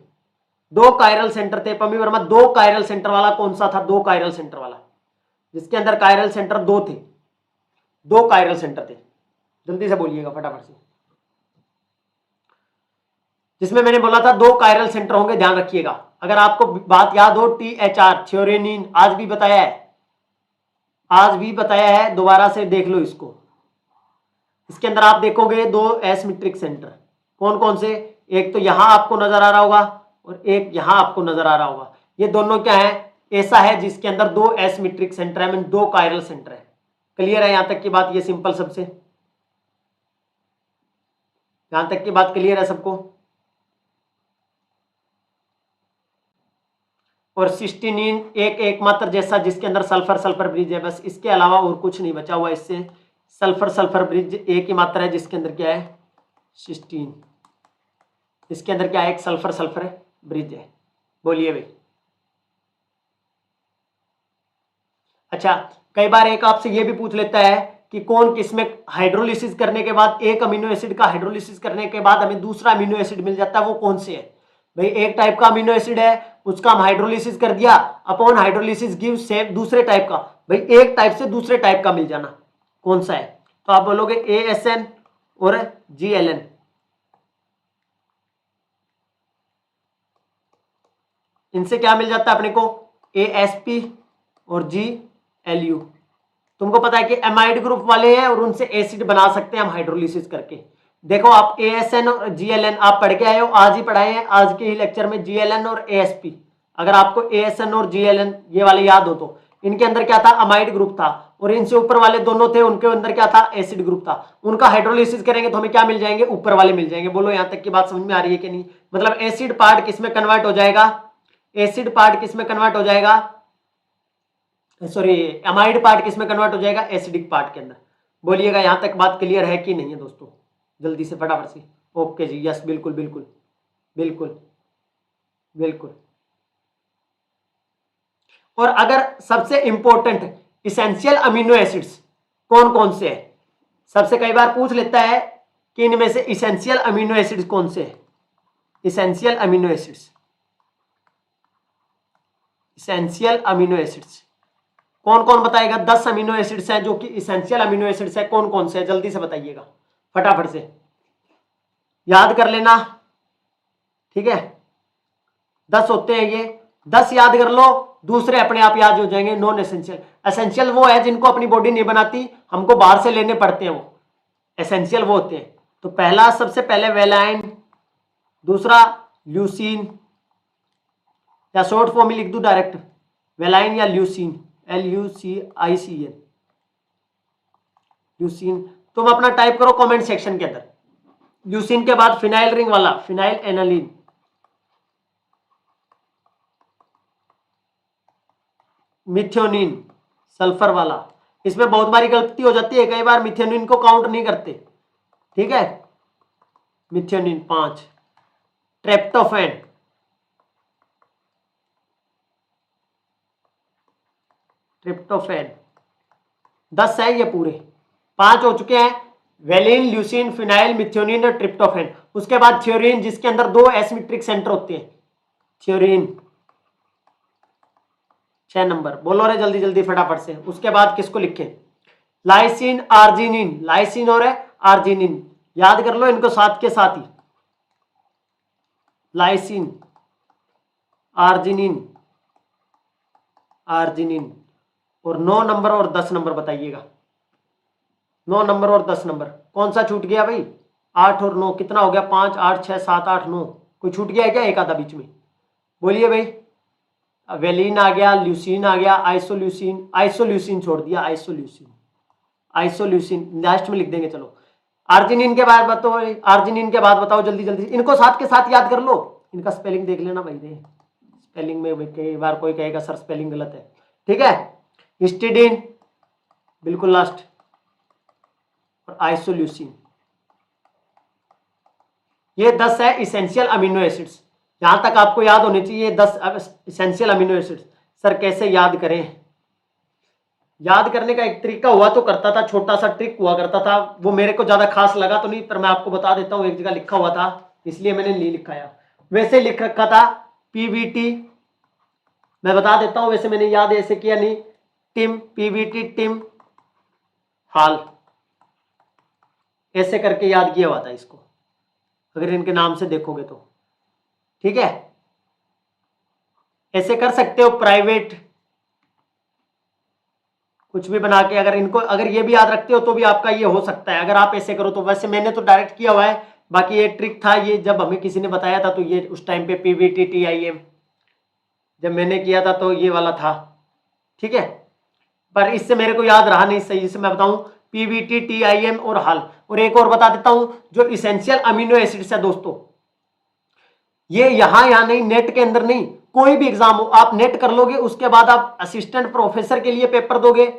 दो कायरल सेंटर थे, पम्मी वर्मा, दो कायरल सेंटर वाला कौन सा था? दो कायरल सेंटर वाला, जिसके अंदर कायरल सेंटर दो थे, दो कायरल सेंटर थे, जल्दी से बोलिएगा फटाफट से। जिसमें मैंने बोला था दो कायरल सेंटर होंगे, ध्यान रखिएगा। अगर आपको बात याद हो, THR, थ्योरेनिन, आज भी बताया है, आज भी बताया है, दोबारा से देख लो इसको। इसके अंदर आप देखोगे दो एसमेट्रिक सेंटर, कौन कौन से? एक तो यहां आपको नजर आ रहा होगा और एक यहां आपको नजर आ रहा होगा। ये दोनों क्या है? ऐसा है जिसके अंदर दो एसमेट्रिक सेंटर है, मीन दो कायरल सेंटर है। क्लियर है यहां तक की बात? ये सिंपल सबसे, यहां तक की बात क्लियर है सबको? और सिस्टीनिन एक एकमात्र जैसा जिसके अंदर सल्फर सल्फर ब्रिज है, बस इसके अलावा और कुछ नहीं बचा हुआ इससे। सल्फर सल्फर ब्रिज एक ही मात्रा है जिसके अंदर क्या है? सिस्टीन। इसके अंदर क्या है? एक सल्फर सल्फर ब्रिज है। बोलिए भाई। अच्छा, कई बार एक आपसे ये भी पूछ लेता है कि कौन किसमें हाइड्रोलिसिस करने के बाद, एक अमीनो एसिड का हाइड्रोलिसिस करने के बाद हमें दूसरा अमीनो एसिड मिल जाता है, वो कौन से है? भाई एक टाइप का अमीनो एसिड है, उसका हम हाइड्रोलिसिस कर दिया, अपॉन हाइड्रोलिसिस गिव सेम दूसरे टाइप का। भाई एक टाइप से दूसरे टाइप का मिल जाना, कौन सा है? तो आप बोलोगे ASN और GLN। इनसे क्या मिल जाता है अपने को? ASP और GLU। तुमको पता है कि एमाइड ग्रुप वाले हैं और उनसे एसिड बना सकते हैं हम हाइड्रोलिसिस करके। देखो आप ASN और GLN आप पढ़ के आए हो, आज ही पढ़ाए हैं, आज के ही लेक्चर में GLN और ASP। अगर आपको ASN और GLN ये वाले याद हो तो इनके अंदर क्या था? अमाइड ग्रुप था, और इनसे ऊपर वाले दोनों थे, उनके अंदर क्या था? एसिड ग्रुप था। उनका हाइड्रोलिसिस करेंगे तो हमें क्या मिल जाएंगे? ऊपर वाले मिल जाएंगे। बोलो यहां तक की बात समझ में आ रही है कि नहीं? मतलब एसिड पार्ट किस में कन्वर्ट हो जाएगा? एसिड पार्ट किस में कन्वर्ट हो जाएगा? सॉरी, एमाइड पार्ट किस में कन्वर्ट हो जाएगा? एसिडिक पार्ट के अंदर। बोलिएगा यहां तक बात क्लियर है कि नहीं है दोस्तों? जल्दी से फटाफट से। ओके जी, यस, बिल्कुल बिल्कुल बिल्कुल बिल्कुल। और अगर सबसे इंपॉर्टेंट इसेंशियल अमीनो एसिड्स कौन कौन से हैं, सबसे कई बार पूछ लेता है कि इनमें से इसेंशियल अमीनो एसिड्स कौन से हैं? Essential amino acids, essential amino acids कौन कौन बताएगा? 10 अमीनो एसिड्स हैं जो कि इसेंशियल अमीनो एसिड्स है, कौन कौन से हैं? जल्दी से बताइएगा फटाफट से, याद कर लेना, ठीक है? 10 होते हैं ये, 10 याद कर लो, दूसरे अपने आप याद हो जाएंगे। नॉन एसेंशियल, एसेंशियल वो है जिनको अपनी बॉडी नहीं बनाती, हमको बाहर से लेने पड़ते हैं, वो एसेंशियल वो होते हैं। तो पहला, सबसे पहले वेलाइन, दूसरा ल्यूसीन, या शॉर्ट फॉर्म में लिख दूं डायरेक्ट, वेलाइन या ल्यूसीन, LUCICN, ल्यूसीन। तुम अपना टाइप करो कमेंट सेक्शन के अंदर, ल्यूसीन के बाद फिनाइल रिंग वाला फिनाइल एनालिन, मिथ्योनिन सल्फर वाला। इसमें बहुत बारी गलती हो जाती है, कई बार मिथ्योनिन को काउंट नहीं करते, ठीक है। मिथ्योनिन 5, ट्रेप्टोफैन, ट्रिप्टोफैन 10 है ये पूरे, 5 हो चुके हैं, वेलिन, ल्यूसीन, फिनाइल, मिथ्योनिन और ट्रिप्टोफैन। उसके बाद थ्योरीन, जिसके अंदर 2 एसिमेट्रिक सेंटर होते हैं, थ्योरीन 6 नंबर। बोलो रे जल्दी जल्दी फटाफट से। उसके बाद किसको लिखें, लाइसिन, आर्जिनिन, लाइसिन और आर्जिनिन, याद कर लो इनको साथ के साथ ही, लाइसिन, आर्जिनिन, आर्जिनिन। और 9 नंबर और 10 नंबर बताइएगा, 9 नंबर और 10 नंबर कौन सा छूट गया भाई, 8 और 9 कितना हो गया, 5 8 6 7 8 9, कोई छूट गया है क्या एक आधा बीच में, बोलिए भाई। वेलिन आ गया, ल्यूसीन आ गया, आइसोल्यूसिन, आइसोल्यूसिन छोड़ दिया, आइसोल्यूसिन, आइसोल्यूसिन लास्ट में लिख देंगे। चलो आर्जिनिन के बाद बताओ, आर्जिनिन के बाद बताओ जल्दी जल्दी, इनको साथ के साथ याद कर लो, इनका स्पेलिंग देख लेना भाई, दे स्पेलिंग में कई बार कोई कहेगा सर स्पेलिंग गलत है, ठीक है। हिस्टिडीन बिल्कुल लास्ट, और आइसोल्यूसिन। ये 10 है इसेंशियल अमीनो एसिड्स, यहां तक आपको याद होने चाहिए 10 इसेंशियल अमीनो एसिड्स। सर कैसे याद करें, याद करने का एक तरीका हुआ तो करता था, छोटा सा ट्रिक हुआ करता था, वो मेरे को ज्यादा खास लगा तो नहीं, पर मैं आपको बता देता हूँ, एक जगह लिखा हुआ था इसलिए मैंने नहीं लिखाया, वैसे लिख रखा था पीवीटी, मैं बता देता हूँ वैसे मैंने याद ऐसे किया नहीं, टिम, पीवीटी टिम हाल, ऐसे करके याद किया हुआ था इसको, अगर इनके नाम से देखोगे तो, ठीक है। ऐसे कर सकते हो, प्राइवेट कुछ भी बना के, अगर इनको अगर ये भी याद रखते हो तो भी आपका ये हो सकता है, अगर आप ऐसे करो तो। वैसे मैंने तो डायरेक्ट किया हुआ है, बाकी ये ट्रिक था, ये जब हमें किसी ने बताया था तो ये उस टाइम पे पीवीटी टीआईएम जब मैंने किया था तो ये वाला था, ठीक है। पर इससे मेरे को याद रहा नहीं सही से, मैं बताऊं पीवीटी टीआईएम और हाल। और एक और बता देता हूं, जो इसेंशियल अमीनो एसिड्स है दोस्तों, ये यहां नहीं, नेट के अंदर नहीं, कोई भी एग्जाम हो आप नेट कर लोगे, उसके बाद आप असिस्टेंट प्रोफेसर के लिए पेपर दोगे,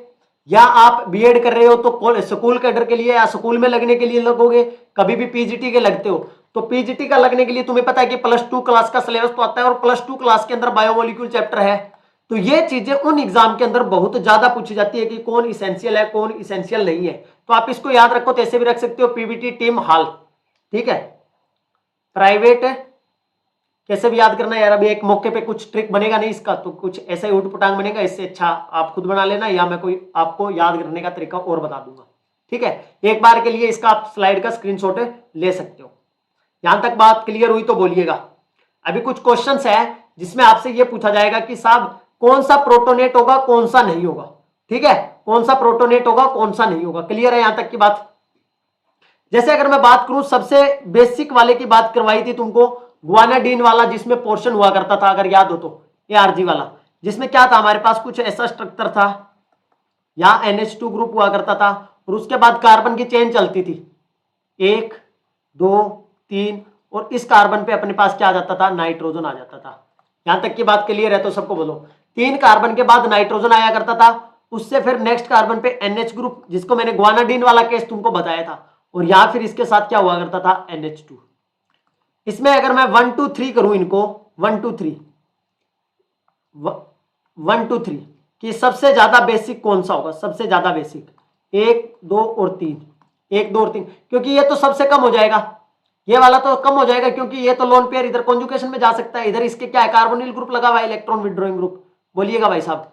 या आप बीएड कर रहे हो तो स्कूल कैडर के लिए या स्कूल में लगने के लिए लगोगे, कभी भी पीजीटी के लगते हो तो पीजीटी का लगने के लिए तुम्हें पता है कि +2 क्लास का सिलेबस तो आता है, और +2 क्लास के अंदर बायोमोलिक्यूल चैप्टर है, तो ये चीजें उन एग्जाम के अंदर बहुत ज्यादा पूछी जाती है कि कौन इसेंशियल है कौन इसेंशियल नहीं है, तो आप इसको याद रखो, तो ऐसे भी रख सकते हो पीवीटी टीम हाल, ठीक है। प्राइवेट कैसे भी याद करना यार, अभी एक मौके पे कुछ ट्रिक बनेगा नहीं इसका, तो कुछ ऐसा ही उठपटांग बनेगा, इससे अच्छा आप खुद बना लेना, या मैं कोई आपको याद करने का तरीका और बता दूंगा, ठीक है। एक बार के लिए इसका आप स्लाइड का स्क्रीनशॉट ले सकते हो। यहां तक बात क्लियर हुई तो बोलिएगा। अभी कुछ क्वेश्चंस है जिसमें आपसे यह पूछा जाएगा कि साहब कौन सा प्रोटोनेट होगा कौन सा नहीं होगा, ठीक है, कौन सा प्रोटोनेट होगा कौन सा नहीं होगा, क्लियर है यहां तक की बात। जैसे अगर मैं बात करूं, सबसे बेसिक वाले की बात करवाई थी तुमको, ग्वानाडीन वाला, जिसमें पोर्शन हुआ करता था अगर याद हो तो, एआरजी वाला, जिसमें क्या था हमारे पास कुछ ऐसा स्ट्रक्चर था, यहां NH2 ग्रुप हुआ करता था, और उसके बाद कार्बन की चेन चलती थी 1 2 3, और इस कार्बन पे अपने पास क्या आ जाता था, नाइट्रोजन आ जाता था। यहां तक की बात क्लियर है तो सबको बोलो, 3 कार्बन के बाद नाइट्रोजन आया करता था, उससे फिर नेक्स्ट कार्बन पे NH ग्रुप, जिसको मैंने ग्वानाडीन वाला केस तुमको बताया था, और यहां फिर इसके साथ क्या हुआ करता था, NH2। इसमें अगर मैं 1 2 3 करूं इनको, 1 2 3 1 2 3 कि सबसे ज्यादा बेसिक कौन सा होगा, सबसे ज्यादा बेसिक 1 2 और 3, 1 2 और 3, क्योंकि ये तो सबसे कम हो जाएगा, ये वाला तो कम हो जाएगा, क्योंकि ये तो लोन पेयर इधर कॉन्जुगेशन में जा सकता है, इधर इसके क्या है, कार्बोनिल ग्रुप लगा हुआ है, इलेक्ट्रॉन विड्रॉइंग ग्रुप, बोलिएगा भाई साहब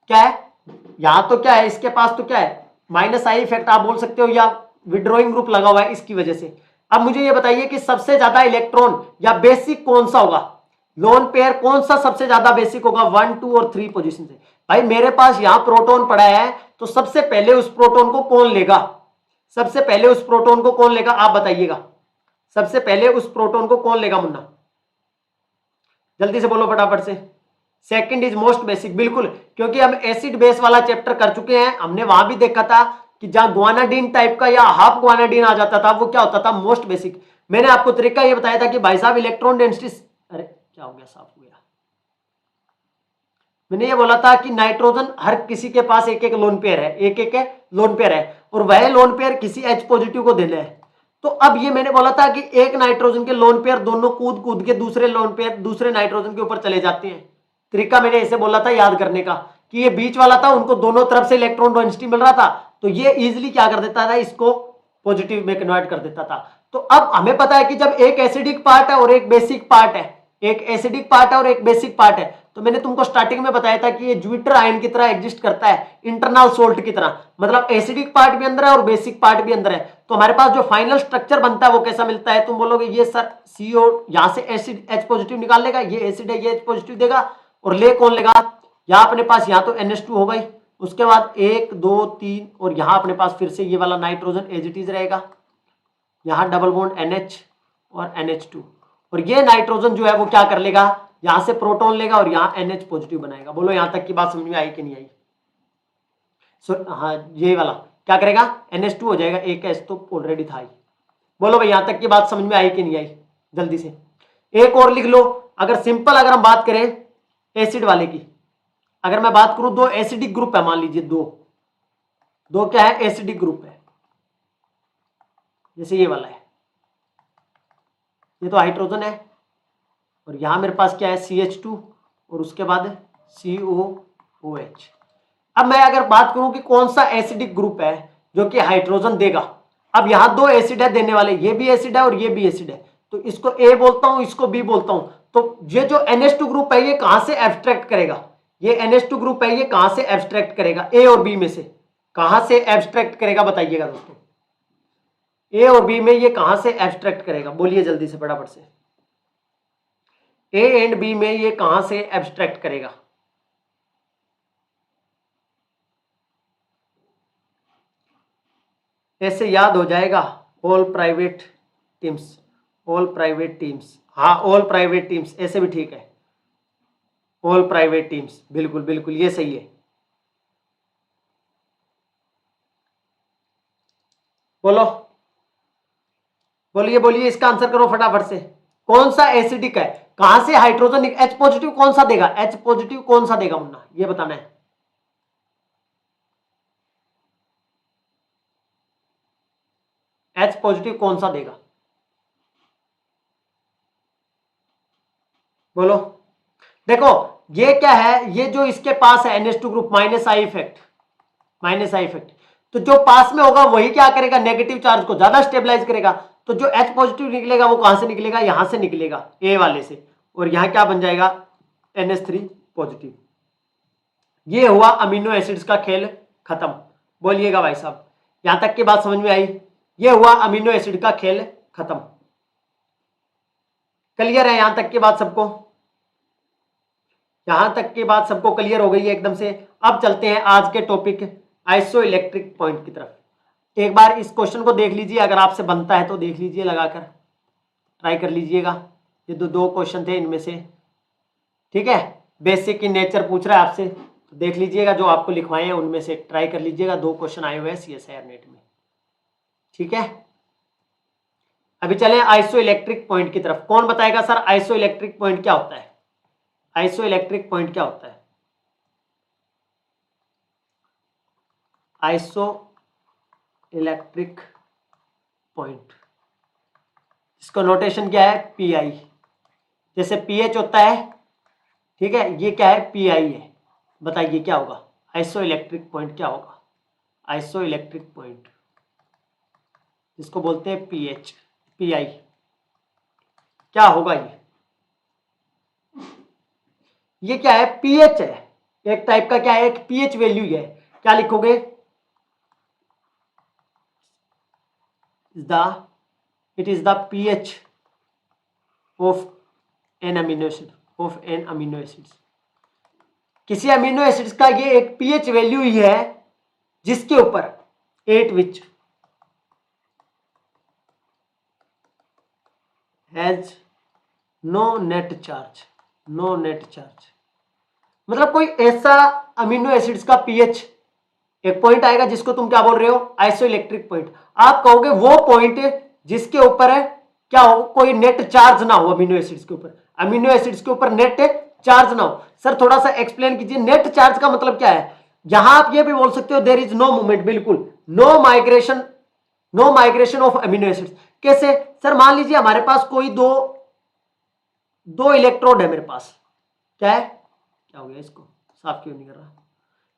क्या है, यहां तो क्या है इसके पास, तो क्या है -I इफेक्ट आप बोल सकते हो, या विड्रॉइंग ग्रुप लगा हुआ है इसकी वजह से। अब मुझे ये बताइए कि सबसे ज्यादा इलेक्ट्रॉन या बेसिक कौन सा होगा, लोन पेयर कौन सा सबसे ज्यादा बेसिक होगा 1 2 और 3 पोजीशन से। भाई मेरे पास यहां प्रोटॉन पड़ा है, तो सबसे पहले उस प्रोटॉन को कौन लेगा, सबसे पहले उस प्रोटॉन को कौन लेगा, आप बताइएगा, सबसे पहले उस प्रोटॉन को कौन लेगा मुन्ना, जल्दी से बोलो फटाफट से। सेकंड इज मोस्ट बेसिक, बिल्कुल, क्योंकि हम एसिड बेस वाला चैप्टर कर चुके हैं, हमने वहां भी देखा था कि जहां ग्वानाडीन टाइप का या हाफ ग्वानाडीन आ जाता था वो क्या होता था, मोस्ट बेसिक। मैंने आपको तरीका ये बताया था कि भाई साहब इलेक्ट्रॉन डेंसिटी, अरे क्या हो गया, साफ हो गया। मैंने ये बोला था कि नाइट्रोजन हर किसी के पास एक एक लोन पेयर है, एक एक लोन पेयर है, और वह लोन पेयर किसी H पॉजिटिव को देना है। तो अब ये मैंने बोला था कि एक नाइट्रोजन के लोन पेयर दोनों कूद कूद के दूसरे लोन पेयर दूसरे नाइट्रोजन के ऊपर चले जाते हैं। तरीका मैंने ऐसे बोला था याद करने का कि ये बीच वाला था, उनको दोनों तरफ से इलेक्ट्रॉन डेंसिटी मिल रहा था, तो ये इजिली क्या कर देता था, इसको पॉजिटिव में कन्वर्ट कर देता था। तो अब हमें पता है कि जब एक एसिडिक पार्ट है और एक बेसिक पार्ट है, एक एसिडिक पार्ट है और एक बेसिक पार्ट है, तो मैंने तुमको स्टार्टिंग में बताया था कि ये ज्यूपिटर आयन की तरह एग्जिस्ट करता है, इंटरनल सोल्ट की तरह, मतलब एसिडिक पार्ट भी अंदर है और बेसिक पार्ट भी अंदर है। तो हमारे पास जो फाइनल स्ट्रक्चर बनता है वो कैसा मिलता है, तुम बोलोगे ये सर CO यहां से एसिड H पॉजिटिव निकाल लेगा, ये एसिड है ये H पॉजिटिव देगा, और ले कौन लेगा, यहाँ अपने पास यहाँ तो NH2 हो गई, उसके बाद 1 2 3 और यहाँ अपने पास फिर से ये वाला नाइट्रोजन एज इट इज रहेगा, यहाँ डबल बॉन्ड NH और NH2, और ये नाइट्रोजन जो है वो क्या कर लेगा, यहां से प्रोटॉन लेगा और यहाँ NH पॉजिटिव बनाएगा। बोलो यहां तक की बात समझ में आई कि नहीं आई? हाँ ये वाला क्या करेगा, NH2 हो जाएगा, एक H तो ऑलरेडी था ही। बोलो भाई यहां तक की बात समझ में आई कि नहीं आई? जल्दी से एक और लिख लो। अगर सिंपल अगर हम बात करें एसिड वाले की, अगर मैं बात करूं दो एसिडिक ग्रुप है, मान लीजिए दो क्या है, एसिडिक ग्रुप है, जैसे ये वाला है, ये तो हाइड्रोजन है, और यहां मेरे पास क्या है CH2 और उसके बाद COOH। अब मैं अगर बात करूं कि कौन सा एसिडिक ग्रुप है जो कि हाइड्रोजन देगा, अब यहां दो एसिड है देने वाले, ये भी एसिड है और ये भी एसिड है, तो इसको A बोलता हूं, इसको B बोलता हूं। तो ये जो NH2 ग्रुप है ये कहां से एब्स्ट्रैक्ट करेगा, ये NH2 ग्रुप है ये कहां से एब्स्ट्रैक्ट करेगा, A और B में से कहां से एब्स्ट्रैक्ट करेगा, बताइएगा दोस्तों, A और B में ये कहां से एब्स्ट्रैक्ट करेगा, बोलिए जल्दी से फटाफट से, A एंड B में ये कहां से एब्स्ट्रैक्ट करेगा? ऐसे याद हो जाएगा, all private teams, all private teams, हाँ ऑल प्राइवेट टीम्स, ऐसे भी ठीक है, ऑल प्राइवेट टीम्स, बिल्कुल बिल्कुल ये सही है। बोलो बोलिए बोलिए, इसका आंसर करो फटाफट से, कौन सा एसिडिक है, कहां से हाइड्रोजन H पॉजिटिव कौन सा देगा, H पॉजिटिव कौन सा देगा मुन्ना, ये बताना है। H पॉजिटिव कौन सा देगा, बोलो। देखो ये क्या है, ये जो इसके पास है NH2 group minus I effect, minus I effect, तो जो पास में होगा वही क्या करेगा, नेगेटिव चार्ज को ज्यादा स्टेबलाइज करेगा। तो जो H पॉजिटिव निकलेगा वो कहां से निकलेगा, यहां से निकलेगा A वाले से, और यहां क्या बन जाएगा NH3 पॉजिटिव। ये हुआ अमीनो एसिड्स का खेल खत्म। बोलिएगा भाई साहब, यहां तक की बात समझ में आई? ये हुआ अमीनो एसिड का खेल खत्म। क्लियर है यहां तक की बात सबको? यहां तक की बात सबको क्लियर हो गई है एकदम से? अब चलते हैं आज के टॉपिक आइसो इलेक्ट्रिक पॉइंट की तरफ। एक बार इस क्वेश्चन को देख लीजिए, अगर आपसे बनता है तो देख लीजिए, लगाकर ट्राई कर लीजिएगा। ये दो क्वेश्चन थे इनमें से, ठीक है, बेसिक इन नेचर पूछ रहा है आपसे, तो देख लीजिएगा जो आपको लिखवाए हैं उनमें से ट्राई कर लीजिएगा। 2 क्वेश्चन आए हुए हैं CSIR नेट में, ठीक है। अभी चलें आइसो इलेक्ट्रिक पॉइंट की तरफ। कौन बताएगा सर आइसो इलेक्ट्रिक पॉइंट क्या होता है? आइसो इलेक्ट्रिक पॉइंट क्या होता है? आइसो इलेक्ट्रिक पॉइंट, इसका नोटेशन क्या है, PI, जैसे PH होता है, ठीक है, ये क्या है PI है। बताइए क्या होगा आइसो इलेक्ट्रिक पॉइंट, क्या होगा आइसो इलेक्ट्रिक पॉइंट, जिसको बोलते हैं PI, क्या होगा ये क्या है, pH है, एक टाइप का क्या है, एक pH वैल्यू है। क्या लिखोगे, it is the pH of an amino acid, किसी अमीनो एसिड्स का ये एक pH वैल्यू ही है जिसके ऊपर at which has no net charge, no net charge, मतलब कोई ऐसा अमीनो एसिड्स का pH एक पॉइंट आएगा जिसको तुम क्या बोल रहे हो, आइसोइलेक्ट्रिक पॉइंट। आप कहोगे वो पॉइंट जिसके ऊपर है क्या हो, कोई नेट चार्ज ना हो अमीनो एसिड्स के ऊपर, अमीनो एसिड्स के ऊपर नेट चार्ज ना हो। सर थोड़ा सा एक्सप्लेन कीजिए, नेट चार्ज का मतलब क्या है। यहां आप ये भी बोल सकते हो देयर इज नो मूवमेंट, बिल्कुल no migration, no migration of amino acids. कैसे सर, मान लीजिए हमारे पास कोई दो इलेक्ट्रोड है मेरे पास, क्या है, क्या हो गया इसको साफ क्यों नहीं कर रहा,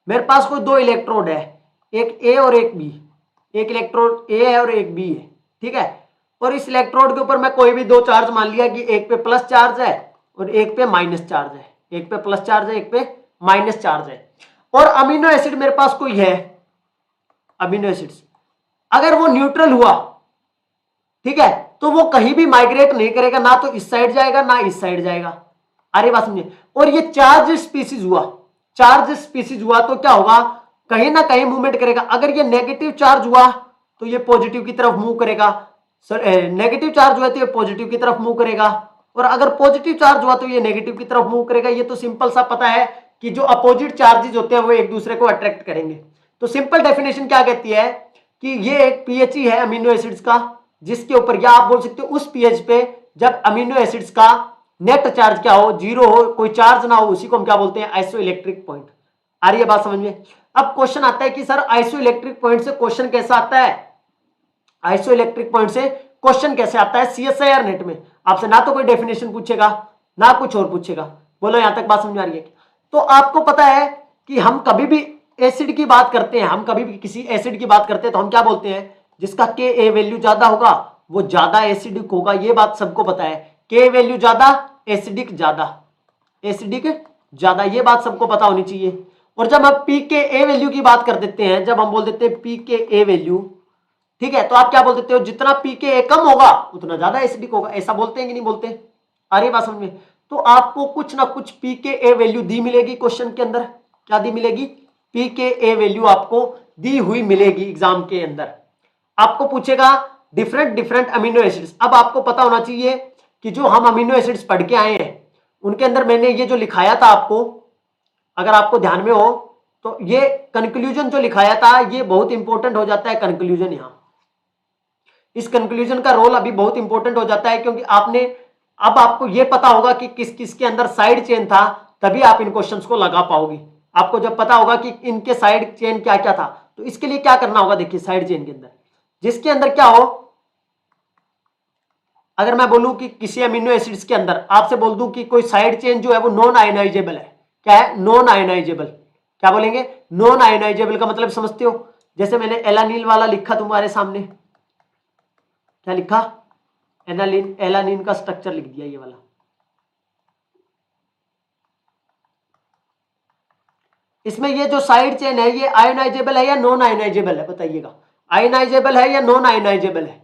मेरे पास कोई दो इलेक्ट्रोड है, एक ए और एक बी, एक इलेक्ट्रोड ए है और एक बी है, ठीक है। और इस इलेक्ट्रोड के ऊपर मैं कोई भी दो चार्ज मान लिया कि एक पे प्लस चार्ज है और एक पे माइनस चार्ज है, एक पे प्लस चार्ज है एक पे माइनस चार्ज है। और अमीनो एसिड मेरे पास कोई है, अमीनो एसिड्स, अगर वो न्यूट्रल हुआ, ठीक है, तो वो कहीं भी माइग्रेट नहीं करेगा, ना तो इस साइड जाएगा ना इस साइड जाएगा। अरे बात समझिए। और ये चार्ज स्पीसीज हुआ, चार्ज स्पीसीज हुआ तो क्या होगा, कहीं ना कहीं मूवमेंट करेगा। अगर ये नेगेटिव चार्ज हुआ तो ये पॉजिटिव की तरफ मूव करेगा, सर नेगेटिव चार्ज हुआ तो ये पॉजिटिव की तरफ मूव करेगा, और अगर पॉजिटिव चार्ज हुआ तो ये नेगेटिव की तरफ मूव करेगा। ये तो सिंपल सा पता है कि जो अपोजिट चार्जेस होते हैं वो एक दूसरे को अट्रैक्ट करेंगे। तो सिंपल डेफिनेशन क्या कहती है कि ये एक पीएच ही है अमीनो एसिड्स का, जिसके ऊपर, या आप बोल सकते हो उस पीएच पे जब अमीनो एसिड्स का नेट चार्ज क्या हो, जीरो हो, कोई चार्ज ना हो, उसी को हम क्या बोलते हैं, आइसोइलेक्ट्रिक पॉइंट। आ रही है बात समझ में। अब क्वेश्चन आता है कि सर आइसोइलेक्ट्रिक पॉइंट से क्वेश्चन कैसा आता है, आइसोइलेक्ट्रिक पॉइंट से क्वेश्चन कैसे आता है सीएसआईआर नेट में। आपसे ना तो कोई डेफिनेशन पूछेगा ना कुछ और पूछेगा। बोलो यहां तक बात समझ आ रही है। तो आपको पता है कि हम कभी भी एसिड की बात करते हैं, हम कभी भी किसी एसिड की बात करते हैं तो हम क्या बोलते हैं, जिसका के ए वैल्यू ज्यादा होगा वो ज्यादा एसिडिक होगा। ये बात सबको पता है, के वैल्यू ज्यादा एसिडिक ज्यादा, एसिडिक ज्यादा, ये बात सबको पता होनी चाहिए। और जब हम पी के ए वैल्यू की बात कर देते हैं, जब हम बोल देते हैं पी के ए वैल्यू, ठीक है, तो आप क्या बोल देते हो, जितना पी के ए कम होगा उतना ज्यादा एसिडिक होगा। ऐसा बोलते हैं कि नहीं बोलते, आ रही बात समझ में। तो आपको कुछ ना कुछ पी के ए वैल्यू दी मिलेगी क्वेश्चन के अंदर, क्या दी मिलेगी, पी के ए वैल्यू आपको दी हुई मिलेगी एग्जाम के अंदर। आपको पूछेगा डिफरेंट डिफरेंट अमीनो एसिड्स। अब आपको पता होना चाहिए कि जो हम अमीनो एसिड्स पढ़ के आए हैं उनके अंदर मैंने ये जो लिखाया था आपको, अगर आपको ध्यान में हो तो ये कंक्लूजन जो लिखाया था ये बहुत इंपॉर्टेंट हो जाता है। कंक्लूजन, यहां इस कंक्लूजन का रोल अभी बहुत इंपॉर्टेंट हो जाता है, क्योंकि आपने, अब आपको यह पता होगा कि किस किस के अंदर साइड चेन था, तभी आप इन क्वेश्चंस को लगा पाओगे। आपको जब पता होगा कि इनके साइड चेन क्या क्या था, तो इसके लिए क्या करना होगा, देखिए साइड चेन के अंदर, जिसके अंदर क्या हो, अगर मैं बोलूं कि किसी अमीनो एसिड्स के अंदर आपसे बोल दूं कि कोई साइड चेन जो है वो नॉन आयनाइजेबल है, क्या है, नॉन आयनाइजेबल, क्या बोलेंगे, नॉन आयनाइजेबल का मतलब समझते हो। जैसे मैंने एलानिल वाला लिखा तुम्हारे सामने, क्या लिखा, एनालिन, एलानिन का स्ट्रक्चर लिख दिया ये वाला। इसमें ये जो साइड चेन है ये आयनाइजेबल है या नॉन आयनाइजेबल है, बताइएगा, आयनाइजेबल है या नॉन आयनाइजेबल है।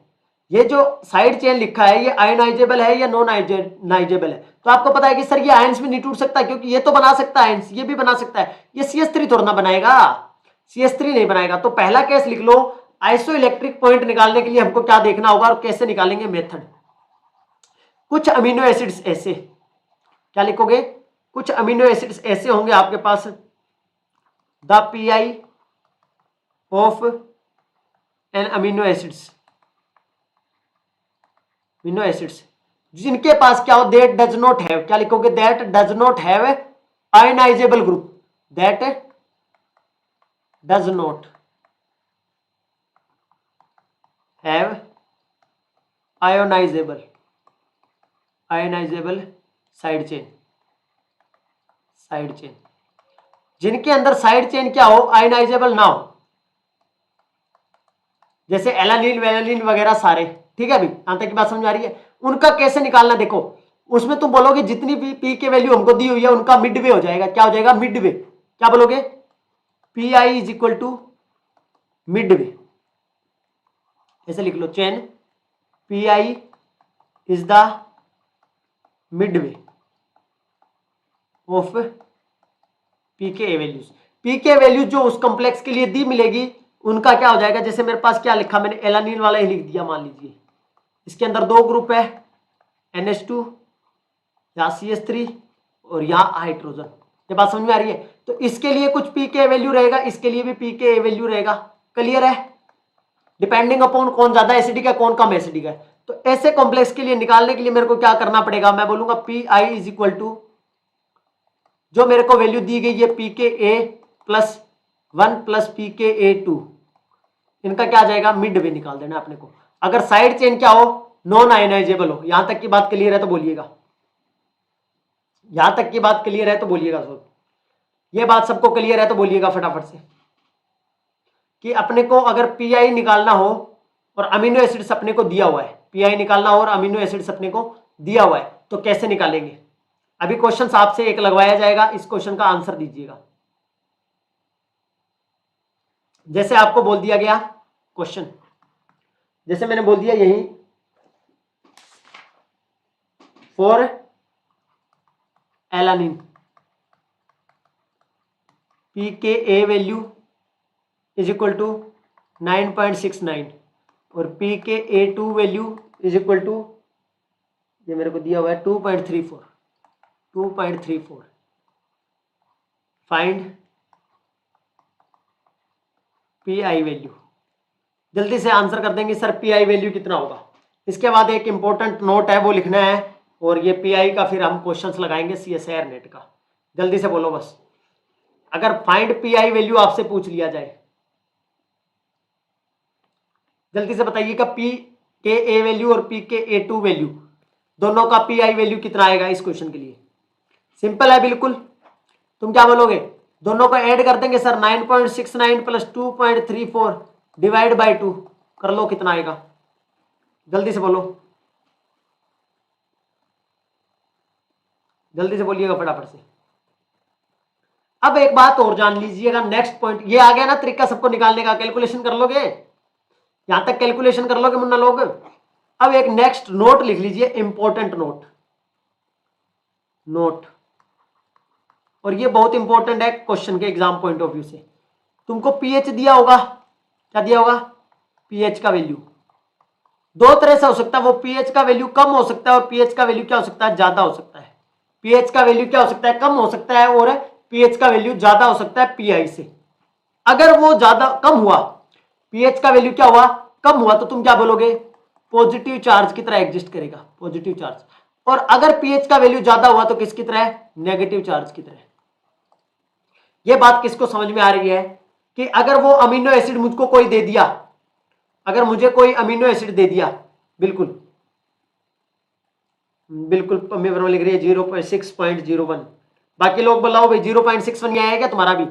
ये जो साइड चेन लिखा है ये आयनाइजेबल है या नॉन आयनाइजेबल है। तो आपको पता है कि सर ये आयंस में नहीं टूट सकता, क्योंकि ये तो बना सकता है आयंस, ये भी बना सकता है, ये CH3 थोड़ा ना बनाएगा, CH3 नहीं बनाएगा। तो पहला केस लिख लो, आइसो इलेक्ट्रिक पॉइंट निकालने के लिए हमको क्या देखना होगा और कैसे निकालेंगे, मेथड। कुछ अमीनो एसिड्स ऐसे, क्या लिखोगे, कुछ अमीनो एसिड्स ऐसे होंगे आपके पास, the pi of an amino acids, amino acids जिनके पास क्या हो, दैट डज नॉट हैव, क्या लिखोगे, that does not have ionizable group, that does not have ionizable, ionizable side chain, side chain, जिनके अंदर साइड चेन क्या हो, आयनाइजेबल ना हो, जैसे एलानिल वेलानिल वगैरह सारे, ठीक है। अभी यहां तक की बात समझ आ रही है। उनका कैसे निकालना, देखो उसमें तुम बोलोगे जितनी भी पी के वैल्यू हमको दी हुई है उनका मिड वे हो जाएगा, क्या हो जाएगा, मिड वे, क्या बोलोगे, P I is equal to midway, ऐसे लिख लो, chain P I is the midway of P K values. P K values जो उस कॉम्प्लेक्स के लिए दी मिलेगी उनका क्या हो जाएगा, जैसे मेरे पास क्या लिखा, मैंने एलानिल वाला ही लिख दिया, मान लीजिए इसके अंदर दो ग्रुप है, NH2, यहाँ CH3 और यहाँ हाइड्रोजन। ये बात समझ में आ रही है। तो इसके लिए कुछ पी के वैल्यू रहेगा, इसके लिए भी पी के वैल्यू रहेगा। क्लियर है? डिपेंडिंग अपॉन कौन ज्यादा एसिडिक है कौन कम एसिडिक है। तो ऐसे कॉम्प्लेक्स के लिए निकालने के लिए मेरे को क्या करना पड़ेगा, मैं बोलूंगा P I is equal to जो मेरे को वैल्यू दी गई है पी के ए प्लस 1 प्लस पी के ए 2, इनका क्या आ जाएगा, मिड वे निकाल देना अपने को। अगर साइड चेन क्या हो, नॉन आयनाइजेबल हो। यहां तक की बात क्लियर है तो बोलिएगा, यहां तक की बात क्लियर है तो बोलिएगा। ये बात सबको क्लियर है तो बोलिएगा फटाफट से कि अपने को अगर पीआई निकालना हो और अमीनो एसिड्स अपने को दिया हुआ है, पीआई निकालना हो और अमीनो एसिड्स अपने को दिया हुआ है, तो कैसे निकालेंगे। अभी क्वेश्चन आपसे एक लगवाया जाएगा, इस क्वेश्चन का आंसर दीजिएगा। जैसे आपको बोल दिया गया क्वेश्चन, जैसे मैंने बोल दिया यही फॉर एलानिन पी के ए वैल्यू इज इक्वल टू 9.69 और पी के ए 2 वैल्यू इज इक्वल टू, ये मेरे को दिया हुआ है 2.34। Find P I value. जल्दी से आंसर कर देंगे सर पी आई वैल्यू कितना होगा। इसके बाद एक इंपॉर्टेंट नोट है वो लिखना है, और ये पी आई का फिर हम क्वेश्चंस लगाएंगे CSIR नेट का। जल्दी से बोलो बस, अगर फाइंड पी आई वैल्यू आपसे पूछ लिया जाए, जल्दी से बताइएगा पी के ए वैल्यू और पी के ए 2 वैल्यू दोनों का पी आई वैल्यू कितना आएगा इस क्वेश्चन के लिए। सिंपल है बिल्कुल, तुम क्या बोलोगे, दोनों को ऐड कर देंगे सर 9.69 प्लस 2.34 डिवाइड बाई 2 कर लो, कितना आएगा, जल्दी से बोलो, जल्दी से बोलिएगा फटाफट से। अब एक बात और जान लीजिएगा, नेक्स्ट पॉइंट ये आ गया ना तरीका सबको निकालने का, कैलकुलेशन कर लोगे, यहां तक कैलकुलेशन कर लोगे मुन्ना लोग। अब एक नेक्स्ट नोट लिख लीजिए, इंपॉर्टेंट नोट, और ये बहुत इंपॉर्टेंट है क्वेश्चन के एग्जाम पॉइंट ऑफ व्यू से। तुमको पीएच दिया होगा, क्या दिया होगा, पीएच का वैल्यू दो तरह से हो सकता है, वो पीएच का वैल्यू कम हो सकता है और पीएच का वैल्यू क्या हो सकता है, ज्यादा हो सकता है। पीएच का वैल्यू क्या हो सकता है, कम हो सकता है, और पीएच का वैल्यू ज्यादा हो सकता है पीआई से। अगर वो ज्यादा कम हुआ, पीएच का वैल्यू क्या हुआ, कम हुआ, तो तुम क्या बोलोगे, पॉजिटिव चार्ज की तरह एग्जिस्ट करेगा, पॉजिटिव चार्ज। और अगर पीएच का वैल्यू ज्यादा हुआ तो किसकी तरह, नेगेटिव चार्ज की तरह। यह बात किसको समझ में आ रही है कि अगर वो अमीनो एसिड मुझको कोई दे दिया, अगर मुझे कोई अमीनो एसिड दे दिया, बिल्कुल मेरे लिख रही है 0.6.01, बाकी लोग बताओ भाई 0.61 आया क्या तुम्हारा भी,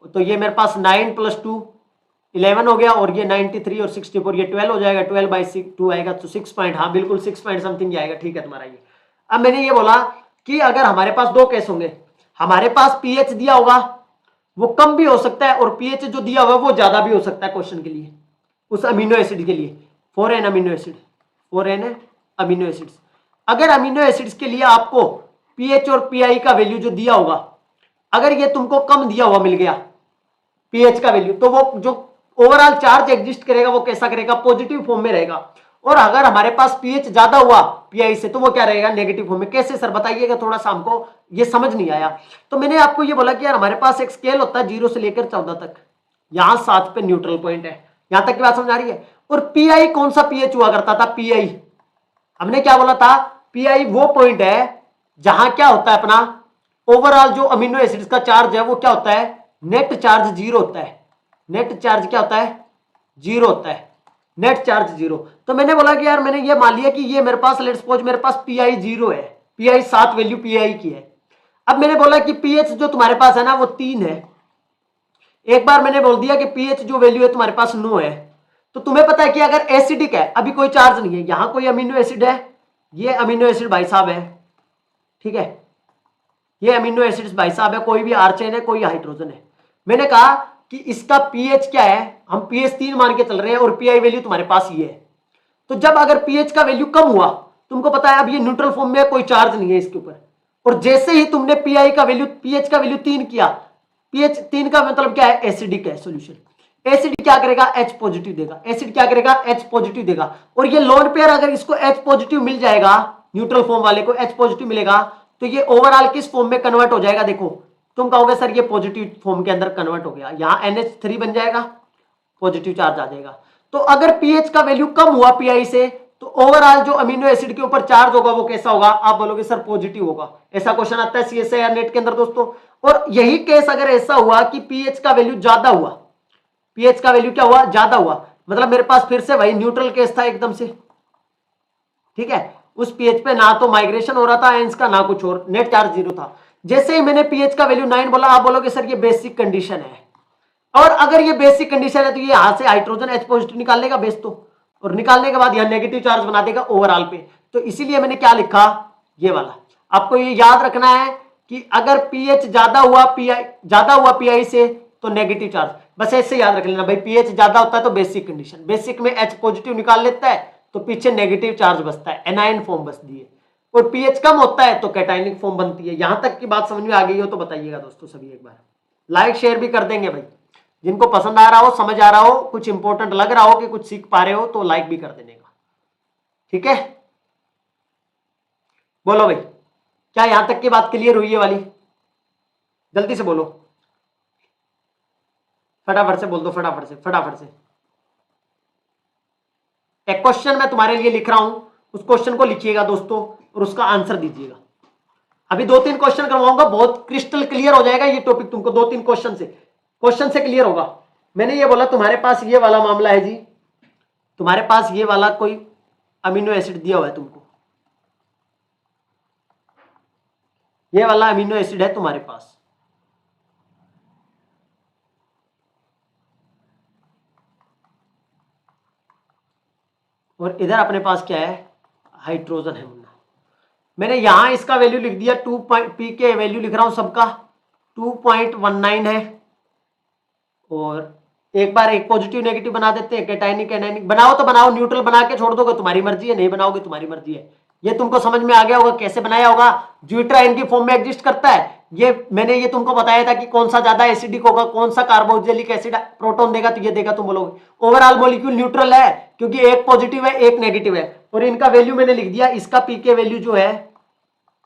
तो ये मेरे पास 9 प्लस 2 11 हो गया, और ये 93 और 64 ये 12 हो जाएगा, 12/2 आएगा तो 6 पॉइंट, हाँ बिल्कुल 6 पॉइंट समथिंग आएगा, ठीक है तुम्हारा ये। अब मैंने ये बोला कि अगर हमारे पास दो केस होंगे, हमारे पास पीएच दिया होगा वो कम भी हो सकता है, और पीएच जो दिया हुआ वो ज्यादा भी हो सकता है क्वेश्चन के लिए, उस अमीनो एसिड के लिए, फॉर एन अमीनो एसिड्स। अगर अमीनो एसिड्स के लिए आपको पीएच और पीआई का वैल्यू जो दिया होगा, अगर ये तुमको कम दिया हुआ मिल गया पीएच का वैल्यू, तो वो जो ओवरऑल चार्ज एग्जिस्ट करेगा वो कैसा करेगा, पॉजिटिव फॉर्म में रहेगा। और अगर हमारे पास पीएच ज्यादा हुआ पीआई से तो वो क्या रहेगा, नेगेटिव फॉर्म में। कैसे सर बताइएगा, थोड़ा सा हमको ये समझ नहीं आया। तो मैंने आपको ये बोला कि यार हमारे पास एक स्केल होता है 0 से लेकर 14 तक, यहां 7 पे न्यूट्रल पॉइंट है, यहां तक की बात समझ आ रही है। और पीआई कौन सा पीएच हुआ करता था, पीआई हमने क्या बोला था, पीआई वो पॉइंट है जहां क्या होता है अपना ओवरऑल जो अमीनो एसिड्स का चार्ज है वो क्या होता है, नेट चार्ज 0 होता है। नेट चार्ज क्या होता है, 0 होता है, नेट चार्ज 0। तो मैंने बोला कि यार मैंने ये मान लिया कि ये मेरे पास लेट्स सपोज मेरे पास पीआई 0 है, पीआई 7 वैल्यू पीआई की है। अब मैंने बोला कि पीएच जो तुम्हारे पास है ना वो 3 है। एक बार मैंने बोल दिया कि पीएच जो वैल्यू है तुम्हारे पास 9 है, तो तुम्हें पता है कि अगर एसिडिक है, अभी कोई चार्ज नहीं है, यहां कोई अमीनो एसिड है, ये अमीनो एसिड भाई साहब है, ठीक है, ये अमीनो एसिड्स भाई साहब है, कोई भी आर चेन है, कोई हाइड्रोजन है। मैंने कहा कि इसका पीएच क्या है, हम पीएच 3 मान के चल रहे हैं, और पीआई वैल्यू तुम्हारे पास ये है। तो जब अगर पीएच का वैल्यू कम हुआ, तुमको पता है अब ये न्यूट्रल फॉर्म में कोई चार्ज नहीं है इसके ऊपर, और जैसे ही तुमने पीआई का वैल्यू पीएच का वैल्यू 3 किया, पीएच 3 का मतलब क्या है, एसिडिक है सॉल्यूशन। एसिड क्या करेगा, H पॉजिटिव देगा, एसिड क्या करेगा, H पॉजिटिव देगा। और ये लोन पेयर अगर इसको H पॉजिटिव मिल जाएगा, न्यूट्रल फॉर्म वाले को H पॉजिटिव मिलेगा, तो ये ओवरऑल किस फॉर्म में कन्वर्ट हो जाएगा, देखो तुम कहोगे सर ये पॉजिटिव फॉर्म के अंदर कन्वर्ट हो गया, यहाँ NH3 बन जाएगा, पॉजिटिव चार्ज आ जाएगा। तो अगर पीएच का वैल्यू कम हुआ पीआई से, तो ओवरऑल जो अमीनो एसिड के ऊपर चार्ज होगा वो कैसा होगा? आप बोलोगे सर पॉजिटिव होगा। ऐसा क्वेश्चन आता है CSIR नेट के अंदर दोस्तों। और यही केस अगर ऐसा हुआ कि पीएच का वैल्यू ज्यादा हुआ, पीएच का वैल्यू क्या हुआ? ज्यादा हुआ, मतलब मेरे पास फिर से वही न्यूट्रल केस था एकदम से, ठीक है। उस पीएच पे ना तो माइग्रेशन हो रहा था आयंस का, ना कुछ और, नेट चार्ज 0 था। जैसे ही मैंने पीएच का वैल्यू 9 बोला, आप बोलोगे सर ये बेसिक कंडीशन है। और अगर ये बेसिक कंडीशन है तो ये यहां से हाइड्रोजन H पॉजिटिव निकाल लेगा बेस तो, और निकालने के बाद यहां नेगेटिव चार्ज बना देगा ओवरऑल पे। तो इसीलिए मैंने क्या लिखा, ये वाला। आपको ये याद रखना है कि अगर पीएच ज्यादा हुआ पीआई से तो नेगेटिव चार्ज, बस ऐसे याद रख लेना भाई। पीएच ज्यादा होता है तो बेसिक कंडीशन, बेसिक में H पॉजिटिव निकाल लेता है तो पीछे नेगेटिव चार्ज बचता है, एनायन फॉर्म बचती है। और पीएच कम होता है तो कैटायनिक फॉर्म बनती है। यहां तक की बात समझ में आ गई हो तो बताइएगा दोस्तों सभी एक बार। लाइक शेयर भी कर देंगे भाई, जिनको पसंद आ रहा हो, समझ आ रहा हो, कुछ इंपॉर्टेंट लग रहा हो कि कुछ सीख पा रहे हो तो लाइक भी कर देने का, ठीक है। बोलो भाई, क्या यहां तक की बात क्लियर हुई है वाली? जल्दी से बोलो, फटाफट से बोल दो, फटाफट से फटाफट से। एक क्वेश्चन मैं तुम्हारे लिए लिख रहा हूं, उस क्वेश्चन को लिखिएगा दोस्तों और उसका आंसर दीजिएगा। अभी 2-3 क्वेश्चन करवाऊंगा, बहुत क्रिस्टल क्लियर हो जाएगा ये टॉपिक तुमको। 2-3 क्वेश्चन से क्लियर होगा। मैंने ये बोला तुम्हारे पास ये वाला मामला है जी, तुम्हारे पास ये वाला कोई अमीनो एसिड दिया हुआ है तुमको, ये वाला अमीनो एसिड है तुम्हारे पास, और इधर अपने पास क्या है? हाइड्रोजन है मुन्ना। मैंने यहां इसका वैल्यू लिख दिया 2 पी के वैल्यू लिख रहा हूं सबका 2.19 है। और एक बार एक पॉजिटिव नेगेटिव बना देते हैं, कैटायनिक एनायनिक बनाओ तो बनाओ, न्यूट्रल बना के छोड़ दोगे तुम्हारी मर्जी है, नहीं बनाओगे तुम्हारी मर्जी है। ये तुमको समझ में आ गया होगा कैसे बनाया होगा। ज्यूट्रा इनकी फॉर्म में एग्जिस्ट करता है। ये मैंने ये तुमको बताया था कि कौन सा ज्यादा एसिडिक होगा, कौन सा कार्बोक्सिलिक एसिड प्रोटॉन देगा, तो ये देगा तुम बोलोगे। ओवरऑल मॉलिक्यूल न्यूट्रल है क्योंकि एक पॉजिटिव है एक नेगेटिव है। और इनका वैल्यू मैंने लिख दिया, इसका पीके वैल्यू जो है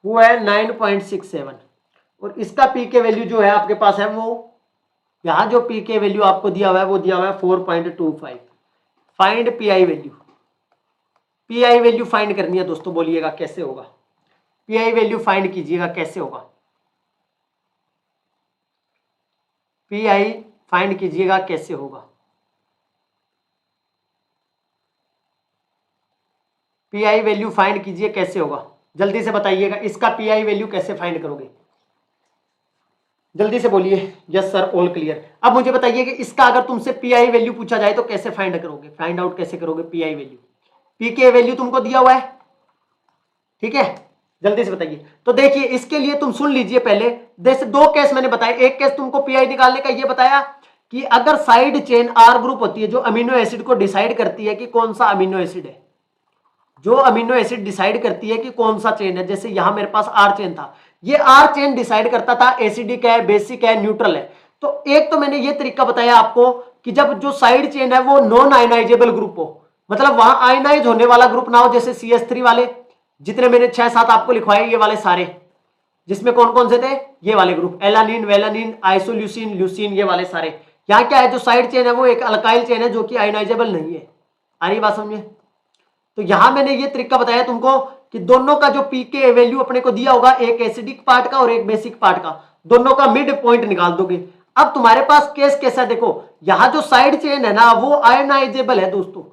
वो है 9.67 और इसका पीके वैल्यू जो है आपके पास है वो, यहां जो पी के वैल्यू आपको दिया हुआ है वो दिया हुआ है 4.25। Find pi value, pi value find करनी है दोस्तों, बोलिएगा कैसे होगा? पीआई वैल्यू फाइंड कीजिएगा कैसे होगा? पीआई फाइंड कीजिएगा कैसे होगा? पीआई वैल्यू फाइंड कीजिए कैसे होगा, जल्दी से बताइएगा। इसका पीआई वैल्यू कैसे फाइंड करोगे? जल्दी से बोलिए यस सर ऑल क्लियर। अब मुझे बताइए कि इसका अगर तुमसे पीआई वैल्यू पूछा जाए तो कैसे फाइंड करोगे, फाइंड आउट कैसे करोगे पीआई वैल्यू? पीके वैल्यू तुमको दिया हुआ है, ठीक है, जल्दी से बताइए। तो देखिए इसके लिए तुम सुन लीजिए पहले, जैसे 2 केस मैंने बताया। एक केस तुमको पीआई निकालने का ये बताया कि अगर साइड चेन आर ग्रुप होती है जो अमीनो एसिड को डिसाइड करती है कि कौन सा अमीनो एसिड है, जो अमीनो एसिड डिसाइड करती है कि कौन सा चेन है। जैसे यहां मेरे पास आर चेन था, ये आर चेन डिसाइड करता था एसिडिक है, बेसिक है, न्यूट्रल है। तो एक तो मैंने ये तरीका बताया आपको कि जब जो साइड चेन है वो नॉन आयनाइजेबल ग्रुप हो, मतलब वहां आयनाइज होने वाला ग्रुप ना हो। जैसे CH3 वाले जितने मैंने 6-7 आपको लिखवाए, ये वाले सारे, जिसमें कौन कौन से थे? ये वाले ग्रुप, एलानिन, वेलानिन, आइसोल्यूसिन, ल्यूसिन, ये वाले सारे। यहाँ क्या है, जो साइड चेन है वो एक अल्काइल चेन है जो कि आयनाइजेबल नहीं है। आ रही बात समझ में? तो यहां मैंने ये तरीका बताया तुमको कि दोनों का जो पीके वैल्यू अपने को दिया होगा, एक एसिडिक पार्ट का और एक बेसिक पार्ट का, दोनों का मिड पॉइंट निकाल दोगे। अब तुम्हारे पास केस कैसा है देखो, यहां जो साइड चेन है ना वो आयनाइजेबल है दोस्तों।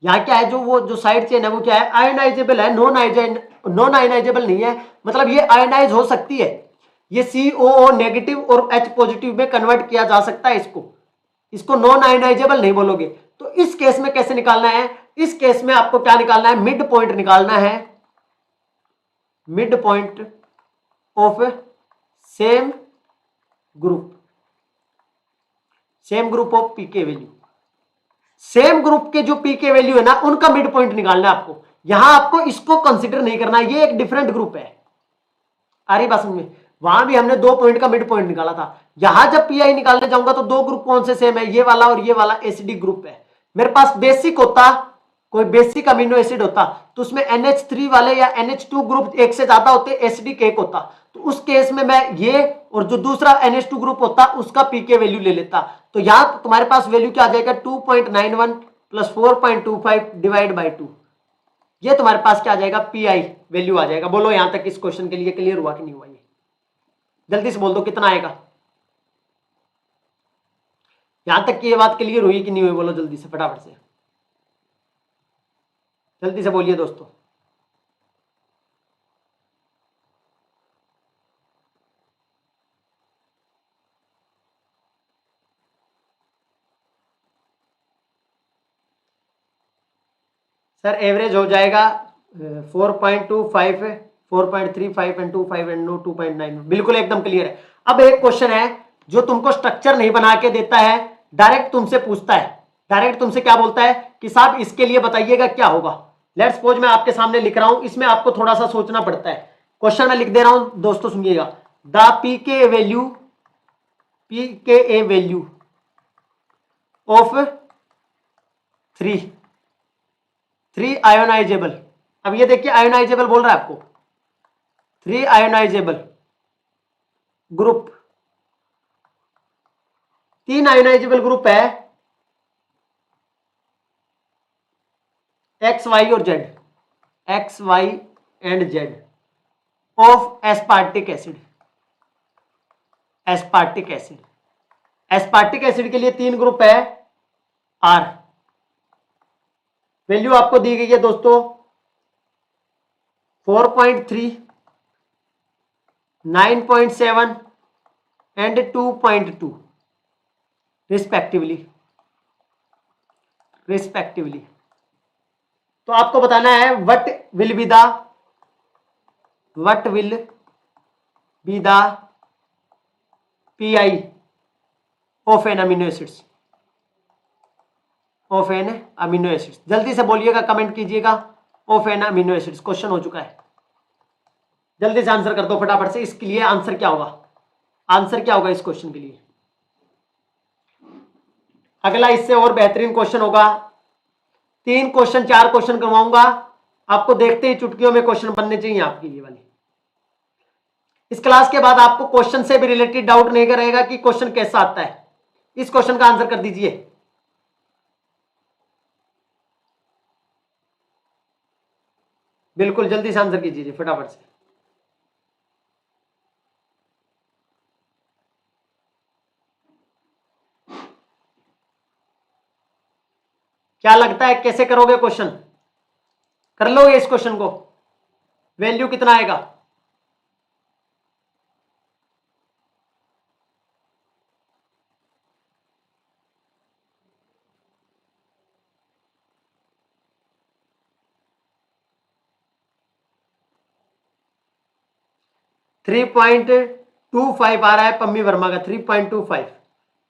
यहाँ क्या है, जो साइड चेन है वो क्या है? आयनाइजेबल है, नॉन आयनाइजेबल नहीं है। मतलब ये आयनाइज हो सकती है, ये COO नेगेटिव और H पॉजिटिव में कन्वर्ट किया जा सकता है इसको नॉन आयनाइजेबल नहीं बोलोगे। तो इस केस में कैसे निकालना है? इस केस में आपको क्या निकालना है? मिड पॉइंट निकालना है, mid point of same group of pK value. Same group के जो पीके वैल्यू है ना उनका मिड पॉइंट निकालना है आपको। यहां आपको इसको कंसीडर नहीं करना, ये एक डिफरेंट ग्रुप है। आ रही बात समझ में? वहां भी हमने 2 पॉइंट का मिड पॉइंट निकाला था। यहां जब पीआई निकालने जाऊंगा तो 2 ग्रुप कौन से सेम है? ये वाला और ये वाला एसिडिक ग्रुप है। मेरे पास बेसिक होता कोई बेसिक अमीनो एसिड होता तो उसमें NH3 वाले या NH2 ग्रुप एक से ज्यादा होते, एसिडिक एक होता, तो उस केस में मैं ये और जो दूसरा NH2 ग्रुप होता उसका पीके वैल्यू ले लेता। तो यहां तुम्हारे पास वैल्यू क्या आ जाएगा 2.91 प्लस 4.25 डिवाइड बाई 2, ये तुम्हारे पास क्या आ जाएगा पीआई वैल्यू आ जाएगा। बोलो यहां तक इस क्वेश्चन के लिए क्लियर हुआ कि नहीं हुआ? ये जल्दी से बोल दो कितना आएगा। यहां तक की ये बात क्लियर हुई कि नहीं हुई? बोलो जल्दी से, फटाफट से, जल्दी से बोलिए दोस्तों। सर एवरेज हो जाएगा 4.25, 4.35 एंड 25 एंड 2.9, बिल्कुल एकदम क्लियर है। अब एक क्वेश्चन है जो तुमको स्ट्रक्चर नहीं बना के देता है, डायरेक्ट तुमसे पूछता है, डायरेक्ट तुमसे क्या बोलता है कि साहब इसके लिए बताइएगा क्या होगा। लेट्स सपोज मैं आपके सामने लिख रहा हूं, इसमें आपको थोड़ा सा सोचना पड़ता है। क्वेश्चन मैं लिख दे रहा हूं दोस्तों, सुनिएगा। The pK value of three ionizable, अब ये देखिए आयोनाइजेबल बोल रहा है आपको, 3 आयोनाइजेबल ग्रुप, 3 आयोनाइजेबल ग्रुप है एक्स वाई और जेड, X Y and Z of aspartic acid, aspartic acid, aspartic acid के लिए 3 ग्रुप है आर। वैल्यू आपको दी गई है दोस्तों 4.3, 9.7 एंड 2.2 रिस्पेक्टिवली, तो आपको बताना है what will be the pi of an amino acids, of an amino acids. जल्दी से बोलिएगा, कमेंट कीजिएगा, of an amino acids. Question हो चुका है, जल्दी से आंसर कर दो फटाफट से। इसके लिए आंसर क्या होगा, आंसर क्या होगा इस क्वेश्चन के लिए? अगला इससे और बेहतरीन क्वेश्चन होगा, 3 क्वेश्चन 4 क्वेश्चन करवाऊंगा आपको, देखते ही चुटकियों में क्वेश्चन बनने चाहिए आपकी ये वाली। इस क्लास के बाद आपको क्वेश्चन से भी रिलेटेड डाउट नहीं करेगा कि क्वेश्चन कैसा आता है। इस क्वेश्चन का आंसर कर दीजिए। बिल्कुल जल्दी से आंसर कीजिए फटाफट से। क्या लगता है कैसे करोगे क्वेश्चन? कर लोगे इस क्वेश्चन को? वैल्यू कितना आएगा? थ्री पॉइंट 2.5 आ रहा है पम्मी वर्मा का, 3.25।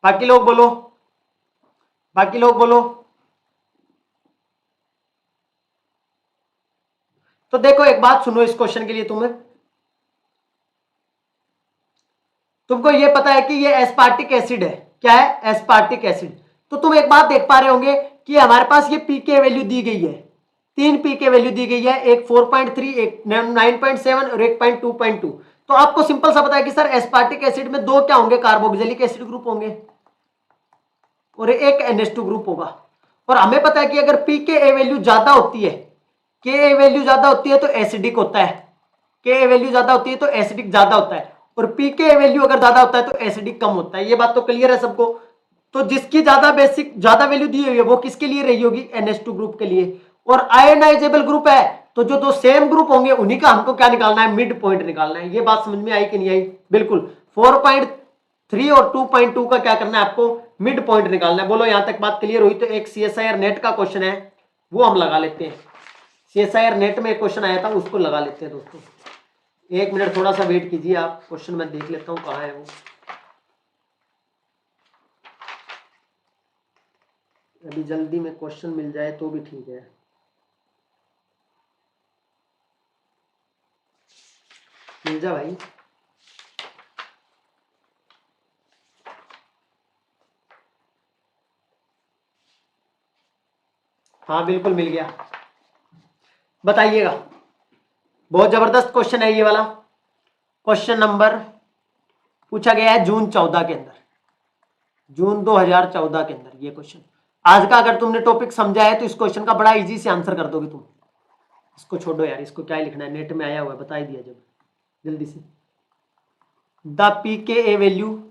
बाकी लोग बोलो, बाकी लोग बोलो। तो देखो एक बात सुनो, इस क्वेश्चन के लिए तुमको ये पता है कि ये एस्पार्टिक एसिड है। क्या है? Aspartic acid. तो तुम एक बात देख पा रहे होंगे कि हमारे पास ये पीके वैल्यू दी गई है, 3 पीके वैल्यू दी गई है, एक 4.3, एक 9.7 और एक 2.2। तो आपको सिंपल सा पता है कि सर एस्पार्टिक एसिड में 2 क्या होंगे, कार्बोक्सिलिक एसिड ग्रुप होंगे और एक NH2 ग्रुप होगा। और हमें पता है कि अगर पीके वैल्यू ज्यादा होती है, के वैल्यू ज्यादा होती है तो एसिडिक होता है, के वैल्यू ज्यादा होती है तो एसिडिक ज्यादा होता है, और पीके वैल्यू अगर ज्यादा होता है तो एसिडिक कम होता है। ये बात तो क्लियर है सबको? तो जिसकी ज्यादा बेसिक ज्यादा वैल्यू दी हुई है वो किसके लिए रही होगी? NH2 ग्रुप के लिए। और आयोनाइजेबल ग्रुप है तो जो दो सेम ग्रुप होंगे उन्हीं का हमको क्या निकालना है? मिड पॉइंट निकालना है। ये बात समझ में आई कि नहीं आई? बिल्कुल। 4.3 और 2.2 का क्या करना है आपको? मिड पॉइंट निकालना है। बोलो यहां तक बात क्लियर हुई? तो एक CSIR नेट का क्वेश्चन है वो हम लगा लेते हैं। CSIR नेट में एक क्वेश्चन आया था उसको लगा लेते हैं दोस्तों। 1 मिनट थोड़ा सा वेट कीजिए आप, क्वेश्चन मैं देख लेता हूं कहाँ है वो। अभी जल्दी में क्वेश्चन मिल जाए तो भी ठीक है। मिल जा भाई। हाँ बिल्कुल मिल गया। बताइएगा, बहुत जबरदस्त क्वेश्चन है ये वाला। क्वेश्चन नंबर पूछा गया है जून 14 के अंदर, जून 2014 के अंदर ये क्वेश्चन। आज का अगर तुमने टॉपिक समझा है तो इस क्वेश्चन का बड़ा इजी से आंसर कर दोगे तुम। इसको छोड़ो यार, इसको क्या लिखना है, नेट में आया हुआ है, बता ही दिया जब, जल्दी से। The pK value,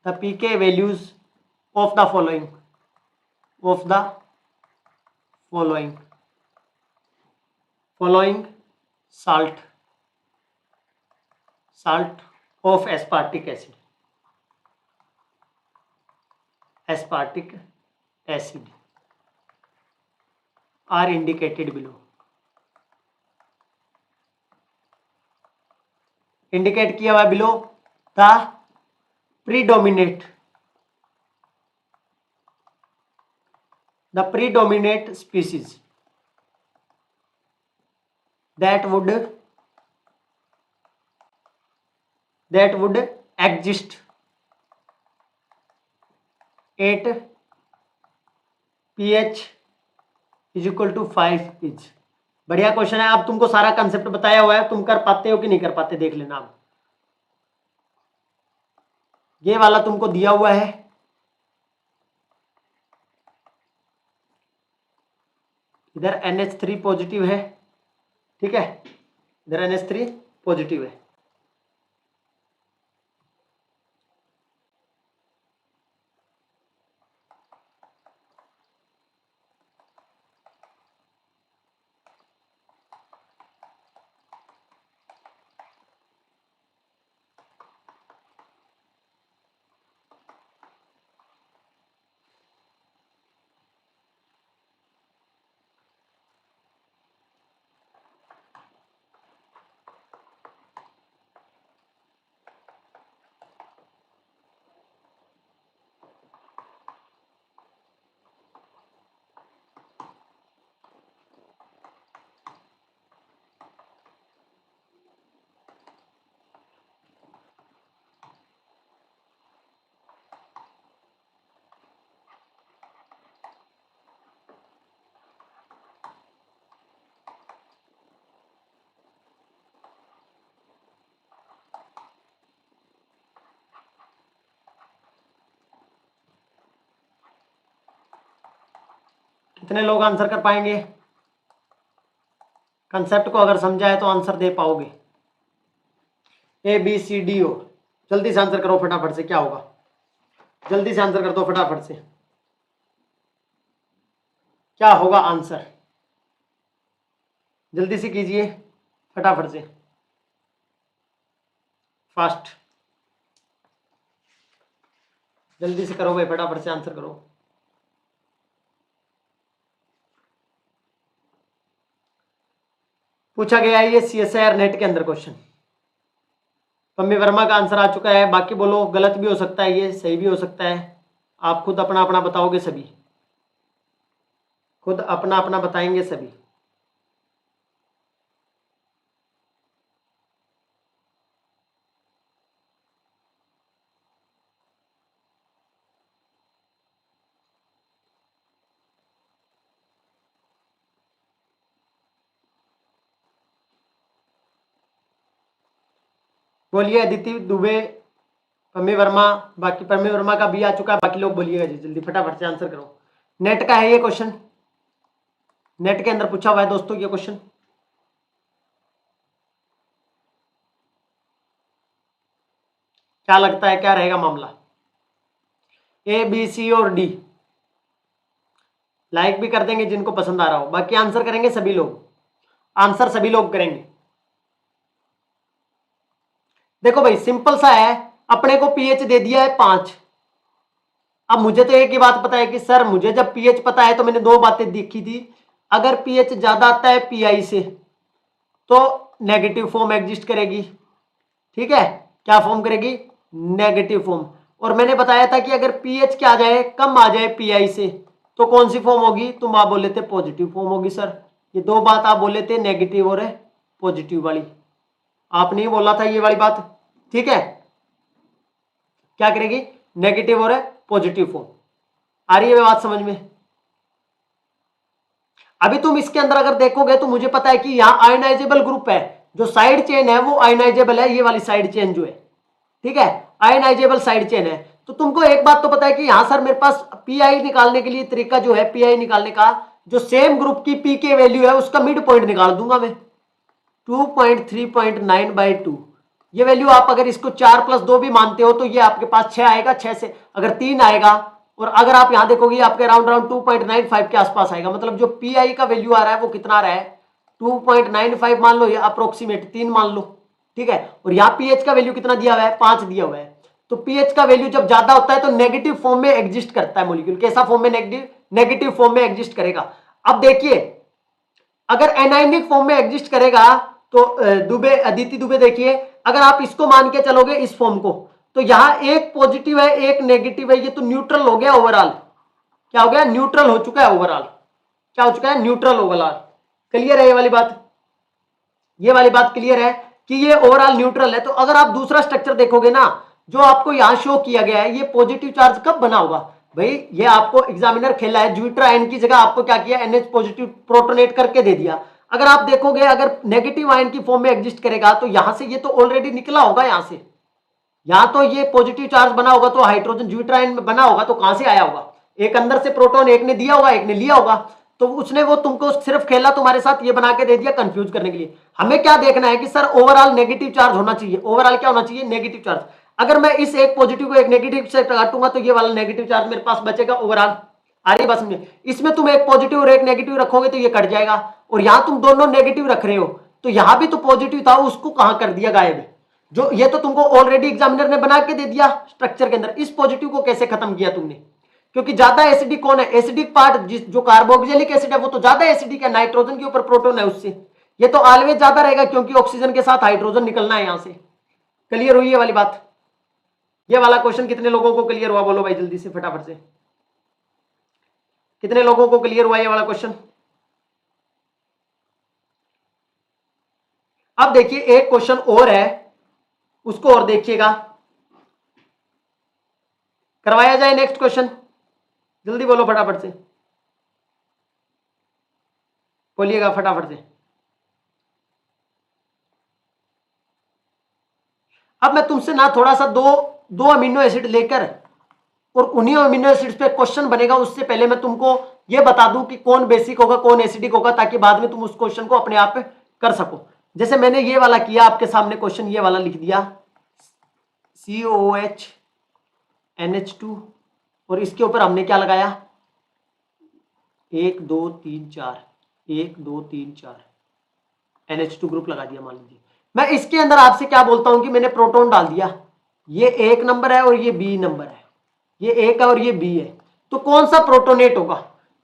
the pK values of the following, of the following salt of aspartic acid are indicated below। Indicate किया हुआ below the predominate species that would exist at pH = 5 is। बढ़िया क्वेश्चन है। अब तुमको सारा कंसेप्ट बताया हुआ है, तुम कर पाते हो कि नहीं कर पाते देख लेना। अब ये वाला तुमको दिया हुआ है, इधर NH3 पॉजिटिव है, ठीक है, इधर NH3 पॉजिटिव है। कितने लोग आंसर कर पाएंगे? कंसेप्ट को अगर समझा है तो आंसर दे पाओगे। ABCDO, जल्दी से आंसर करो फटाफट से, क्या होगा? जल्दी से आंसर कर दो फटाफट से, क्या होगा आंसर? जल्दी से कीजिए फटाफट से, फास्ट, जल्दी से करो भाई, फटाफट से आंसर करो। पूछा गया है ये CSIR नेट के अंदर क्वेश्चन। पम्मी वर्मा का आंसर आ चुका है। बाकी बोलो, गलत भी हो सकता है, ये सही भी हो सकता है। आप खुद अपना अपना बताओगे, सभी खुद अपना अपना बताएंगे सभी। बोलिए अदिति दुबे, पम्मी वर्मा, बाकी पम्मी वर्मा का भी आ चुका है। बाकी लोग बोलिएगा जी, जल्दी फटाफट से आंसर करो। नेट का है ये क्वेश्चन, नेट के अंदर पूछा हुआ है दोस्तों ये क्वेश्चन। क्या लगता है क्या रहेगा मामला? A B C और D लाइक भी कर देंगे जिनको पसंद आ रहा हो, बाकी आंसर करेंगे सभी लोग, आंसर सभी लोग करेंगे। देखो भाई सिंपल सा है, अपने को पीएच दे दिया है 5। अब मुझे तो एक ही बात पता है कि सर मुझे जब पीएच पता है तो मैंने दो बातें देखी थी। अगर पीएच ज्यादा आता है पीआई से तो नेगेटिव फॉर्म एग्जिस्ट करेगी, ठीक है, क्या फॉर्म करेगी? Negative form. और मैंने बताया था कि अगर पीएच क्या आ जाए, कम आ जाए पीआई से, तो कौन सी फॉर्म होगी? तुम आप बोले थे पॉजिटिव फॉर्म होगी। सर ये दो बात आप बोले थे, नेगेटिव और पॉजिटिव वाली, आपने ही बोला था ये वाली बात, ठीक है। क्या करेगी? नेगेटिव और पॉजिटिव फॉर्म। आ रही है बात समझ में? अभी तुम इसके अंदर अगर देखोगे तो मुझे पता है कि यहाँ आयनाइजेबल ग्रुप है, जो साइड चेन है वो आयनाइजेबल है, ये वाली साइड चेन जो है, ठीक है, आयनाइजेबल साइड चेन है। तो तुमको एक बात तो पता है कि यहां सर मेरे पास पीआई निकालने के लिए तरीका जो है, पीआई निकालने का, जो सेम ग्रुप की पी के वैल्यू है उसका मिड पॉइंट निकाल दूंगा मैं 2.3.9/2। ये वैल्यू आप अगर इसको 4+2 भी मानते हो तो ये आपके पास 6 आएगा, 6 से अगर 3 आएगा, और अगर आप यहां देखोगे आपके अराउंड 2.95 के आसपास आएगा। मतलब जो पीआई का वैल्यू आ रहा है वो कितना आ रहा है, 2.95 मान लो, या अप्रोक्सीमेट 3 मान लो, ठीक है। और यहाँ पीएच का वैल्यू कितना दिया हुआ है, 5 दिया हुआ है। तो पीएच का वैल्यू जब ज्यादा होता है तो नेगेटिव फॉर्म में एग्जिस्ट करता है मॉलिक्यूल। कैसा फॉर्म में? नेगेटिव फॉर्म में एग्जिस्ट करेगा। अब देखिए, अगर एनायनिक फॉर्म में एग्जिस्ट करेगा तो दुबे, अदिति दुबे, देखिए अगर आप इसको मान के चलोगे इस फॉर्म को, तो यहां एक पॉजिटिव है एक नेगेटिव है, ये तो न्यूट्रल हो गया ओवरऑल। क्या हो गया? न्यूट्रल हो चुका है ओवरऑल। क्या हो चुका है? Neutral overall. क्लियर है ये वाली बात? ये वाली बात क्लियर है कि ये ओवरऑल न्यूट्रल है। तो अगर आप दूसरा स्ट्रक्चर देखोगे ना, जो आपको यहां शो किया गया है, ये पॉजिटिव चार्ज कब बना होगा भाई? ये आपको एग्जामिनर खेला है, ज्यूट्रा आयन की जगह आपको क्या किया, NH पॉजिटिव प्रोटोनेट करके दे दिया। अगर आप देखोगे, अगर नेगेटिव आयन की फॉर्म में एग्जिस्ट करेगा तो यहां से ये तो ऑलरेडी निकला होगा, यहां से, यहां तो ये पॉजिटिव चार्ज बना होगा, तो हाइड्रोजन ज्यूट्रा आयन में बना होगा, तो कहां से आया होगा? एक अंदर से प्रोटॉन एक ने दिया होगा, एक ने लिया होगा। तो उसने वो तुमको सिर्फ खेला तुम्हारे साथ, ये बना के दे दिया कंफ्यूज करने के लिए। हमें क्या देखना है कि सर ओवरऑल नेगेटिव चार्ज होना चाहिए। ओवरऑल क्या होना चाहिए? Negative charge. अगर मैं इस एक पॉजिटिव को एक नेगेटिव से काटूंगा तो ये वाला नेगेटिव चार्ज मेरे पास बचेगा ओवरऑल। आ रही बात समझे? इसमें तुम एक पॉजिटिव और एक नेगेटिव रखोगे तो ये कट जाएगा, और यहां तुम दोनों नेगेटिव रख रहे हो, तो यहां भी तो पॉजिटिव था, उसको कहां कर दिया गायब? जो ये तो तुमको ऑलरेडी एग्जामिनर ने बना के दे दिया स्ट्रक्चर के अंदर। इस पॉजिटिव को कैसे खत्म किया तुमने? क्योंकि ज्यादा एसिडिक कौन है? एसिडिक पार्ट जो कार्बोक्सिलिक एसिड है वो तो ज्यादा एसिडिक है, नाइट्रोजन के ऊपर प्रोटॉन है उससे, ये तो ऑलवेज ज्यादा रहेगा, क्योंकि ऑक्सीजन के साथ हाइड्रोजन निकलना है यहां से। क्लियर हुई ये वाली बात? ये वाला क्वेश्चन कितने लोगों को क्लियर हुआ? बोलो भाई जल्दी से, फटाफट से। कितने लोगों को क्लियर हुआ ये वाला क्वेश्चन? अब देखिए एक क्वेश्चन और है, उसको और देखिएगा, करवाया जाए नेक्स्ट क्वेश्चन। जल्दी बोलो फटाफट से, बोलिएगा फटाफट से। अब मैं तुमसे ना थोड़ा सा दो दो अमीनो एसिड लेकर, और उन्हीं अमीनो एसिड्स पे क्वेश्चन बनेगा, उससे पहले मैं तुमको ये बता दूं कि कौन बेसिक होगा कौन एसिडिक होगा, ताकि बाद में तुम उस क्वेश्चन को अपने आप कर सको। जैसे मैंने ये वाला किया आपके सामने क्वेश्चन, ये वाला लिख दिया COOH NH2, और इसके ऊपर हमने क्या लगाया, 1 2 3 4, 1 2 3 4 NH2 ग्रुप लगा दिया मान लीजिए। मैं इसके अंदर आपसे क्या बोलता हूं कि मैंने प्रोटॉन डाल दिया, ये 1 नंबर है और ये B नंबर है, ये 1 है और ये B है। तो कौन सा प्रोटोनेट होगा?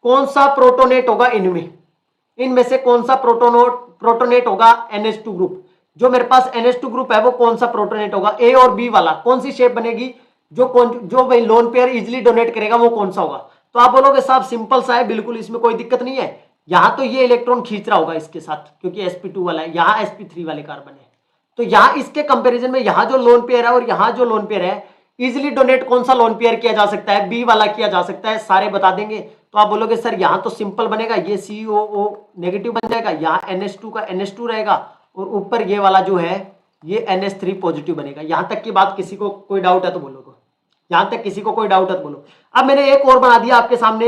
कौन सा प्रोटोनेट होगा इनमें से कौन सा प्रोटोनेट होगा? NH2 group. जो मेरे पास NH2 ग्रुप है वो कौन सा प्रोटोनेट होगा? A और B वाला। कौन सी शेप बनेगी? जो भाई लोन पेयर इजिली डोनेट करेगा वो कौन सा होगा? तो आप बोलोगे साहब सिंपल सा है, बिल्कुल इसमें कोई दिक्कत नहीं है। यहां तो ये इलेक्ट्रॉन खींच रहा होगा इसके साथ, क्योंकि sp2 वाला है, यहां sp3 वाले कार्बन है। तो यहां इसके कंपैरिजन में यहां जो लोन पेयर है और यहां जो लोन पेयर है, इजिली डोनेट कौन सा लोन पेयर किया जा सकता है? बी वाला किया जा सकता है, सारे बता देंगे। तो आप बोलोगे सर यहां तो सिंपल बनेगा, ये COO नेगेटिव बन जाएगा, यहाँ NH2 का NH2 रहेगा, और ऊपर ये वाला जो है ये NH3 पॉजिटिव बनेगा। यहां तक की बात किसी को कोई डाउट है तो बोलो, यहां तक किसी को कोई डाउट है तो बोलो। अब मैंने एक और बना दिया आपके सामने,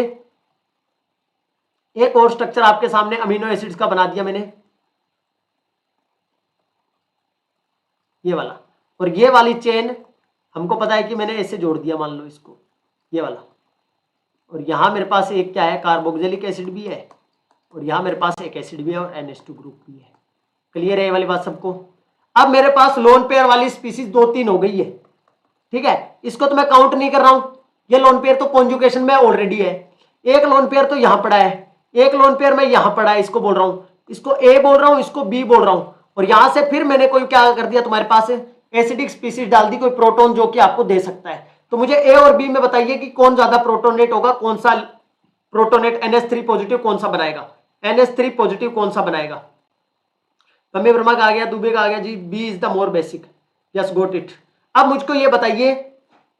एक और स्ट्रक्चर आपके सामने अमीनो एसिड्स का बना दिया मैंने, ये वाला। और ये वाली चेन हमको पता है कि मैंने ऐसे जोड़ दिया, मान लो इसको, ये वाला। और यहां मेरे पास एक क्या है, कार्बोक्सिलिक एसिड भी है, और यहां मेरे पास एक एसिड भी है और NH2 ग्रुप भी है। क्लियर है ये वाली बात सबको? अब मेरे पास लोन पेयर वाली स्पीसीज 2-3 हो गई है, ठीक है। इसको तो मैं काउंट नहीं कर रहा हूं, ये लोन पेयर तो कॉन्जुगेशन में ऑलरेडी है। एक लोन पेयर तो यहां पड़ा है, एक लोन पेयर में यहां पड़ा है, इसको बोल रहा हूं, इसको A बोल रहा हूं, इसको B बोल रहा हूं। और यहां से फिर मैंने कोई क्या कर दिया, तुम्हारे पास एसिडिक स्पीसीज डाल दी, कोई प्रोटोन जो कि आपको दे सकता है। तो मुझे A और B में बताइए कि कौन ज्यादा प्रोटोनेट होगा, कौन सा प्रोटोनेट NH3 पॉजिटिव कौन सा बनाएगा, NH3 पॉजिटिव कौन सा बनाएगा? कमी वर्मा का आ गया, दुबे का आ गया जी, B is the more basic, yes got it. अब मुझको ये बताइए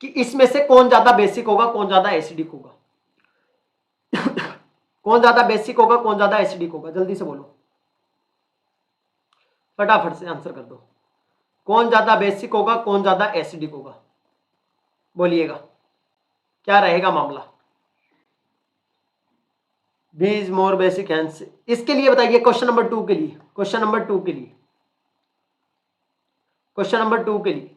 कि इसमें से कौन ज्यादा बेसिक होगा, कौन ज्यादा एसिडिक होगा? कौन ज्यादा बेसिक होगा, कौन ज्यादा एसिडिक होगा, जल्दी से बोलो, फटाफट से आंसर कर दो। कौन ज्यादा बेसिक होगा, कौन ज्यादा एसिडिक होगा, बोलिएगा क्या रहेगा मामला। B is more basic hence, इसके लिए बताइए, क्वेश्चन नंबर 2 के लिए, क्वेश्चन नंबर 2 के लिए, क्वेश्चन नंबर 2 के लिए।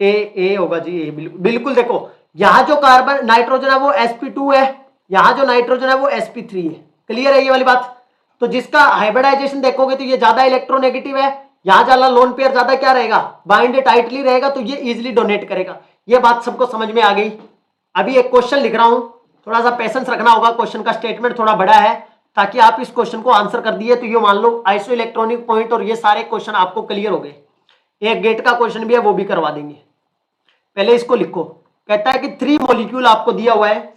ए होगा जी, ए बिल्कुल। देखो यहां जो कार्बन नाइट्रोजन है वो sp2 है, यहां जो नाइट्रोजन है वो sp3 है। क्लियर है ये वाली बात। तो जिसका हाइब्रिडाइजेशन देखोगे तो ये ज्यादा इलेक्ट्रोनेगेटिव है, यहां ज्यादा लोन पेयर ज्यादा क्या रहेगा, बाइंड टाइटली रहेगा, तो ये इजिली डोनेट करेगा। ये बात सबको समझ में आ गई। अभी एक क्वेश्चन लिख रहा हूं, थोड़ा सा पेशेंस रखना होगा, क्वेश्चन का स्टेटमेंट थोड़ा बड़ा है, ताकि आप इस क्वेश्चन को आंसर कर दिए तो ये मान लो आइसो इलेक्ट्रॉनिक पॉइंट और ये सारे क्वेश्चन आपको क्लियर हो गए। एक गेट का क्वेश्चन भी है वो भी करवा देंगे। पहले इसको लिखो। कहता है कि 3 मॉलिक्यूल आपको दिया हुआ है,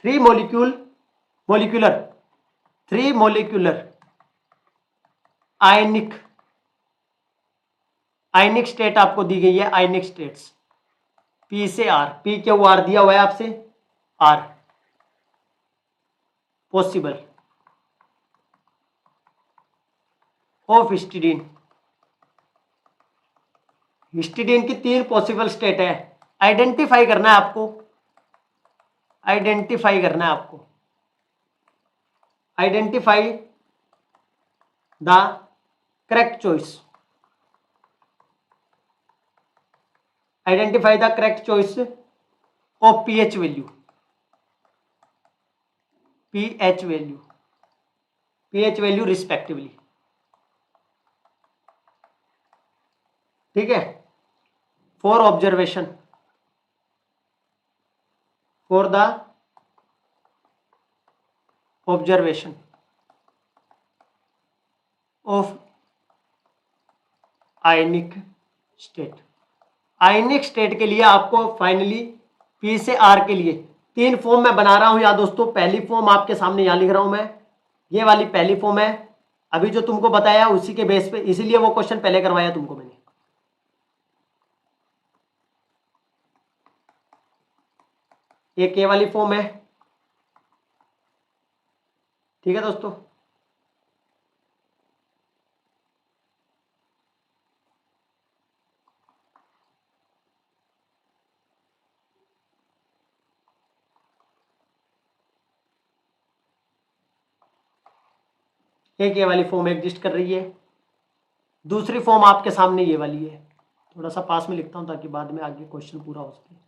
3 molecular 3 molecular ionic ionic state आपको दी गई है, आयनिक स्टेट्स पी से आर, पी क्यू आर दिया हुआ है आपसे, are possible of histidine. Histidine की 3 पॉसिबल स्टेट है, आइडेंटिफाई करना है आपको, आइडेंटिफाई करना है आपको, identify the correct choice, identify the correct choice of pH value, pH value, pH value respectively. ठीक है, for observation, for the observation of ionic state. Ionic state के लिए आपको फाइनली पी से आर के लिए 3 फॉर्म मैं बना रहा हूं यार दोस्तों। पहली फॉर्म आपके सामने यहां लिख रहा हूं मैं, ये वाली पहली फॉर्म है। अभी जो तुमको बताया उसी के बेस पे, इसीलिए वो क्वेश्चन पहले करवाया तुमको मैंने। एक ये वाली फॉर्म है, ठीक है दोस्तों। एक ये वाली फॉर्म एग्जिस्ट कर रही है, दूसरी फॉर्म आपके सामने ये वाली है। थोड़ा सा पास में लिखता हूं ताकि बाद में आगे क्वेश्चन पूरा हो सके।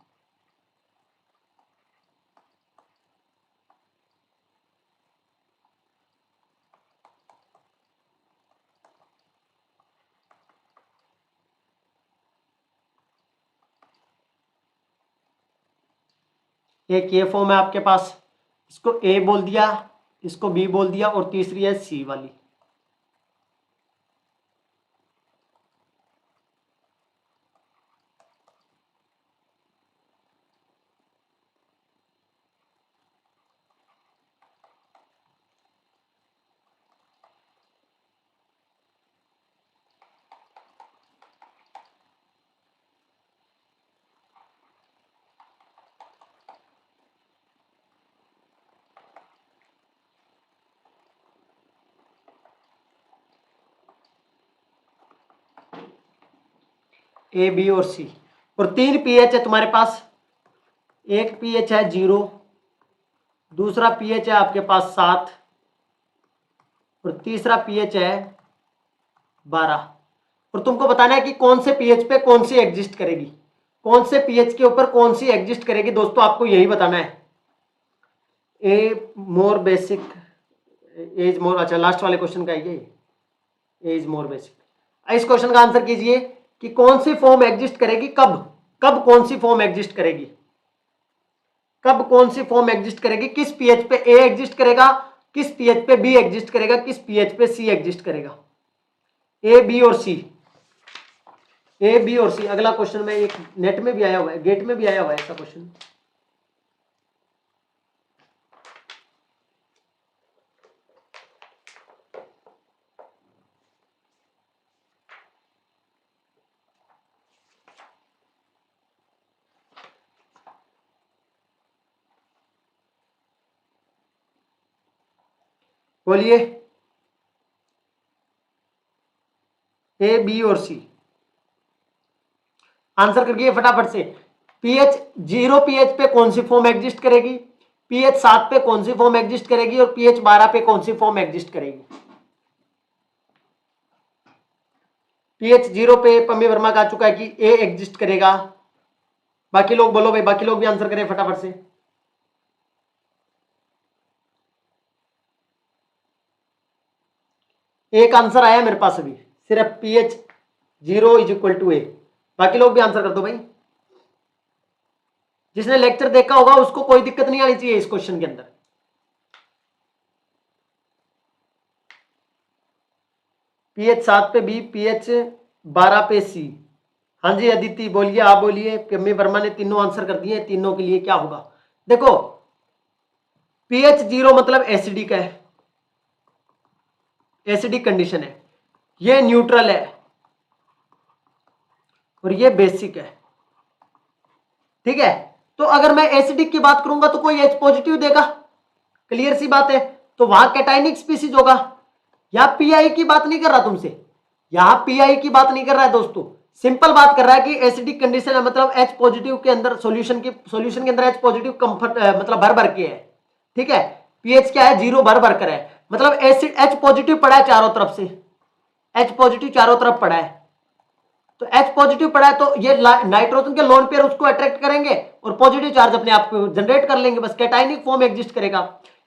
एक ये फॉर्म है आपके पास, इसको ए बोल दिया, इसको बी बोल दिया, और तीसरी है सी वाली। ए बी और सी, और 3 पीएच है तुम्हारे पास। एक पीएच है 0, दूसरा पीएच है आपके पास 7, और तीसरा पीएच है 12। और तुमको बताना है कि कौन से पीएच पे कौन सी एग्जिस्ट करेगी, कौन से पीएच के ऊपर कौन सी एग्जिस्ट करेगी दोस्तों, आपको यही बताना है। ए मोर बेसिक, एज मोर, अच्छा लास्ट वाले क्वेश्चन का है ये, एज मोर बेसिक। इस क्वेश्चन का आंसर कीजिए कि कौन सी फॉर्म एग्जिस्ट करेगी, कब कब कौन सी फॉर्म एग्जिस्ट करेगी, कब कौन सी फॉर्म एग्जिस्ट करेगी, किस पीएच पे ए एग्जिस्ट करेगा, किस पीएच पे बी एग्जिस्ट करेगा, किस पीएच पे सी एग्जिस्ट करेगा। ए बी और सी, ए बी और सी। अगला क्वेश्चन में एक नेट में भी आया हुआ है, गेट में भी आया हुआ है ऐसा क्वेश्चन। बोलिए, ए बी और सी। आंसर करिए फटाफट से। पीएच 0 पीएच पे कौन सी फॉर्म एग्जिस्ट करेगी, पीएच 7 पे कौन सी फॉर्म एग्जिस्ट करेगी और पीएच 12 पे कौन सी फॉर्म एग्जिस्ट करेगी। पीएच 0 पे पम्मी वर्मा का आ चुका है कि ए एग्जिस्ट करेगा। बाकी लोग बोलो भाई, बाकी लोग भी आंसर करें फटाफट से। एक आंसर आया मेरे पास अभी, सिर्फ पीएच 0 इज इक्वल टू ए। बाकी लोग भी आंसर कर दो भाई। जिसने लेक्चर देखा होगा उसको कोई दिक्कत नहीं आनी चाहिए इस क्वेश्चन के अंदर। पीएच 7 पे बी, पीएच 12 पे सी। हाँ जी अदिति बोलिए, आप बोलिए। पम्मी वर्मा ने तीनों आंसर कर दिए, तीनों के लिए क्या होगा। देखो पीएच 0 मतलब एसिडिक है, एसिडिक कंडीशन है, ये न्यूट्रल है और ये बेसिक है। ठीक है, तो अगर मैं एसिडिक की बात करूंगा तो कोई एच पॉजिटिव देगा, क्लियर सी बात है। तो वहां कैटाइनिक स्पीसीज होगा। यहां पीआई की बात नहीं कर रहा तुमसे, यहां पीआई की बात नहीं कर रहा है दोस्तों, सिंपल बात कर रहा है कि एसिडिक कंडीशन है, मतलब एच पॉजिटिव के अंदर सॉल्यूशन के अंदर एच पॉजिटिव कंफर्ट मतलब भर भर के है। ठीक है, पीएच क्या है, 0 भर भर कर है, मतलब एसिड एच पॉजिटिव पड़ा है चारों तरफ से, एच पॉजिटिव चारों तरफ पड़ा है। तो H पॉजिटिव पड़ा है तो ये नाइट्रोजन के लोन पेयर उसको अट्रैक्ट करेंगे और पॉजिटिव चार्ज अपने आप को जनरेट कर लेंगे, बस कैटाइनिक फॉर्म एग्जिस्ट करेगा।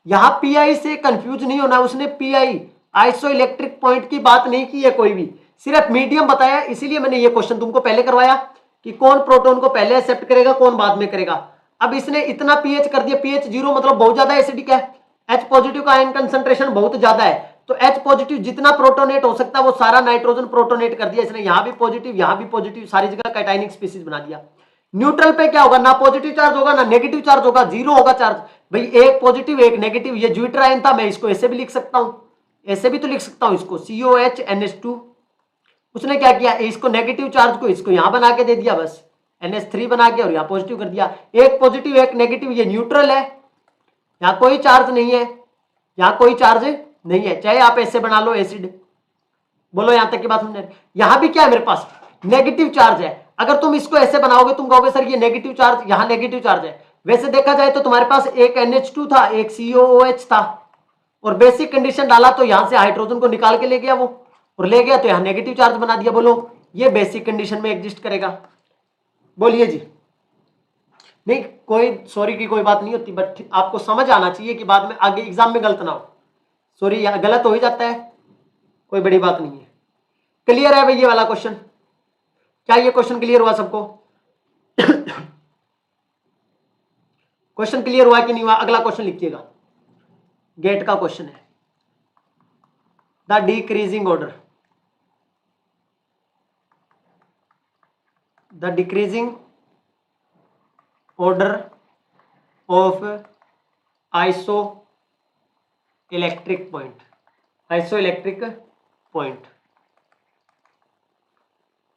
यहां पीआई से कंफ्यूज नहीं होना, उसने पीआई आइसो इलेक्ट्रिक पॉइंट की बात नहीं की है कोई भी, सिर्फ मीडियम बताया। इसीलिए मैंने ये क्वेश्चन तुमको पहले करवाया कि कौन प्रोटोन को पहले एक्सेप्ट करेगा कौन बाद में करेगा। अब इसने इतना पीएच कर दिया, पीएच 0 मतलब बहुत ज्यादा एसिडिक है, एच पॉजिटिव का आयन कंसंट्रेशन बहुत ज्यादा है, तो एच पॉजिटिव जितना प्रोटोनेट हो सकता है वो सारा नाइट्रोजन प्रोटोनेट कर दिया इसने, यहां भी पॉजिटिव यहां भी पॉजिटिव, सारी जगह कैटाइनिक स्पीसीज बना दिया। न्यूट्रल पे क्या होगा, ना पॉजिटिव चार्ज होगा ना नेगेटिव चार्ज होगा, 0 होगा चार्ज। भाई एक पॉजिटिव एक नेगेटिव, ये ज्यूटर आयन था, मैं इसको ऐसे भी लिख सकता हूं, ऐसे भी तो लिख सकता हूं इसको, COH NH2। उसने क्या किया, इसको नेगेटिव चार्ज को इसको यहां बना के दे दिया, बस NH3 बना के और यहां पॉजिटिव कर दिया। एक पॉजिटिव एक नेगेटिव, ये न्यूट्रल है, यहां कोई चार्ज नहीं है, यहां कोई चार्ज नहीं है, चाहे आप ऐसे बना लो एसिड। बोलो यहां तक की बात समझ। यहां भी क्या है मेरे पास, नेगेटिव चार्ज है। अगर तुम इसको ऐसे बनाओगे तुम कहोगे सर ये नेगेटिव चार्ज, यहां नेगेटिव चार्ज है। वैसे देखा जाए तो तुम्हारे पास एक NH2 था एक COOH था, और बेसिक कंडीशन डाला तो यहां से हाइड्रोजन को निकाल के ले गया वो, और ले गया तो यहां नेगेटिव चार्ज बना दिया। बोलो ये बेसिक कंडीशन में एग्जिस्ट करेगा। बोलिए जी। नहीं कोई सॉरी की कोई बात नहीं होती, बट आपको समझ आना चाहिए कि बाद में आगे एग्जाम में गलत ना हो। सॉरी गलत हो ही जाता है, कोई बड़ी बात नहीं है। क्लियर है भाई ये वाला क्वेश्चन, क्या ये क्वेश्चन क्लियर हुआ सबको? क्वेश्चन क्लियर हुआ कि नहीं हुआ? अगला क्वेश्चन लिखिएगा, गेट का क्वेश्चन है, the decreasing order, the decreasing order of iso electric point, iso electric point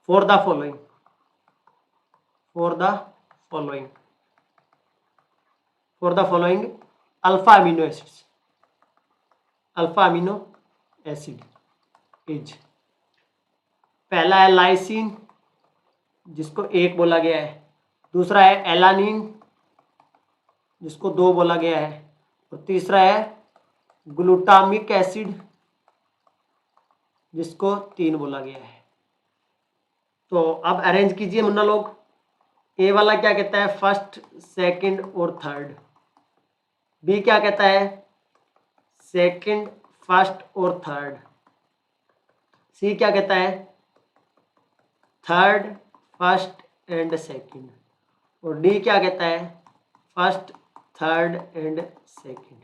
for the following, for the following, for the following alpha amino acids, alpha amino acid is, पहला है लाइसिन जिसको 1 बोला गया है, दूसरा है एलानिन जिसको 2 बोला गया है, और तीसरा है ग्लूटामिक एसिड जिसको 3 बोला गया है। तो अब अरेंज कीजिए मुन्ना लोग। ए वाला क्या कहता है, फर्स्ट सेकंड और थर्ड। बी क्या कहता है, सेकंड फर्स्ट और थर्ड। सी क्या कहता है, थर्ड फर्स्ट एंड सेकंड। और डी क्या कहता है, first third and second,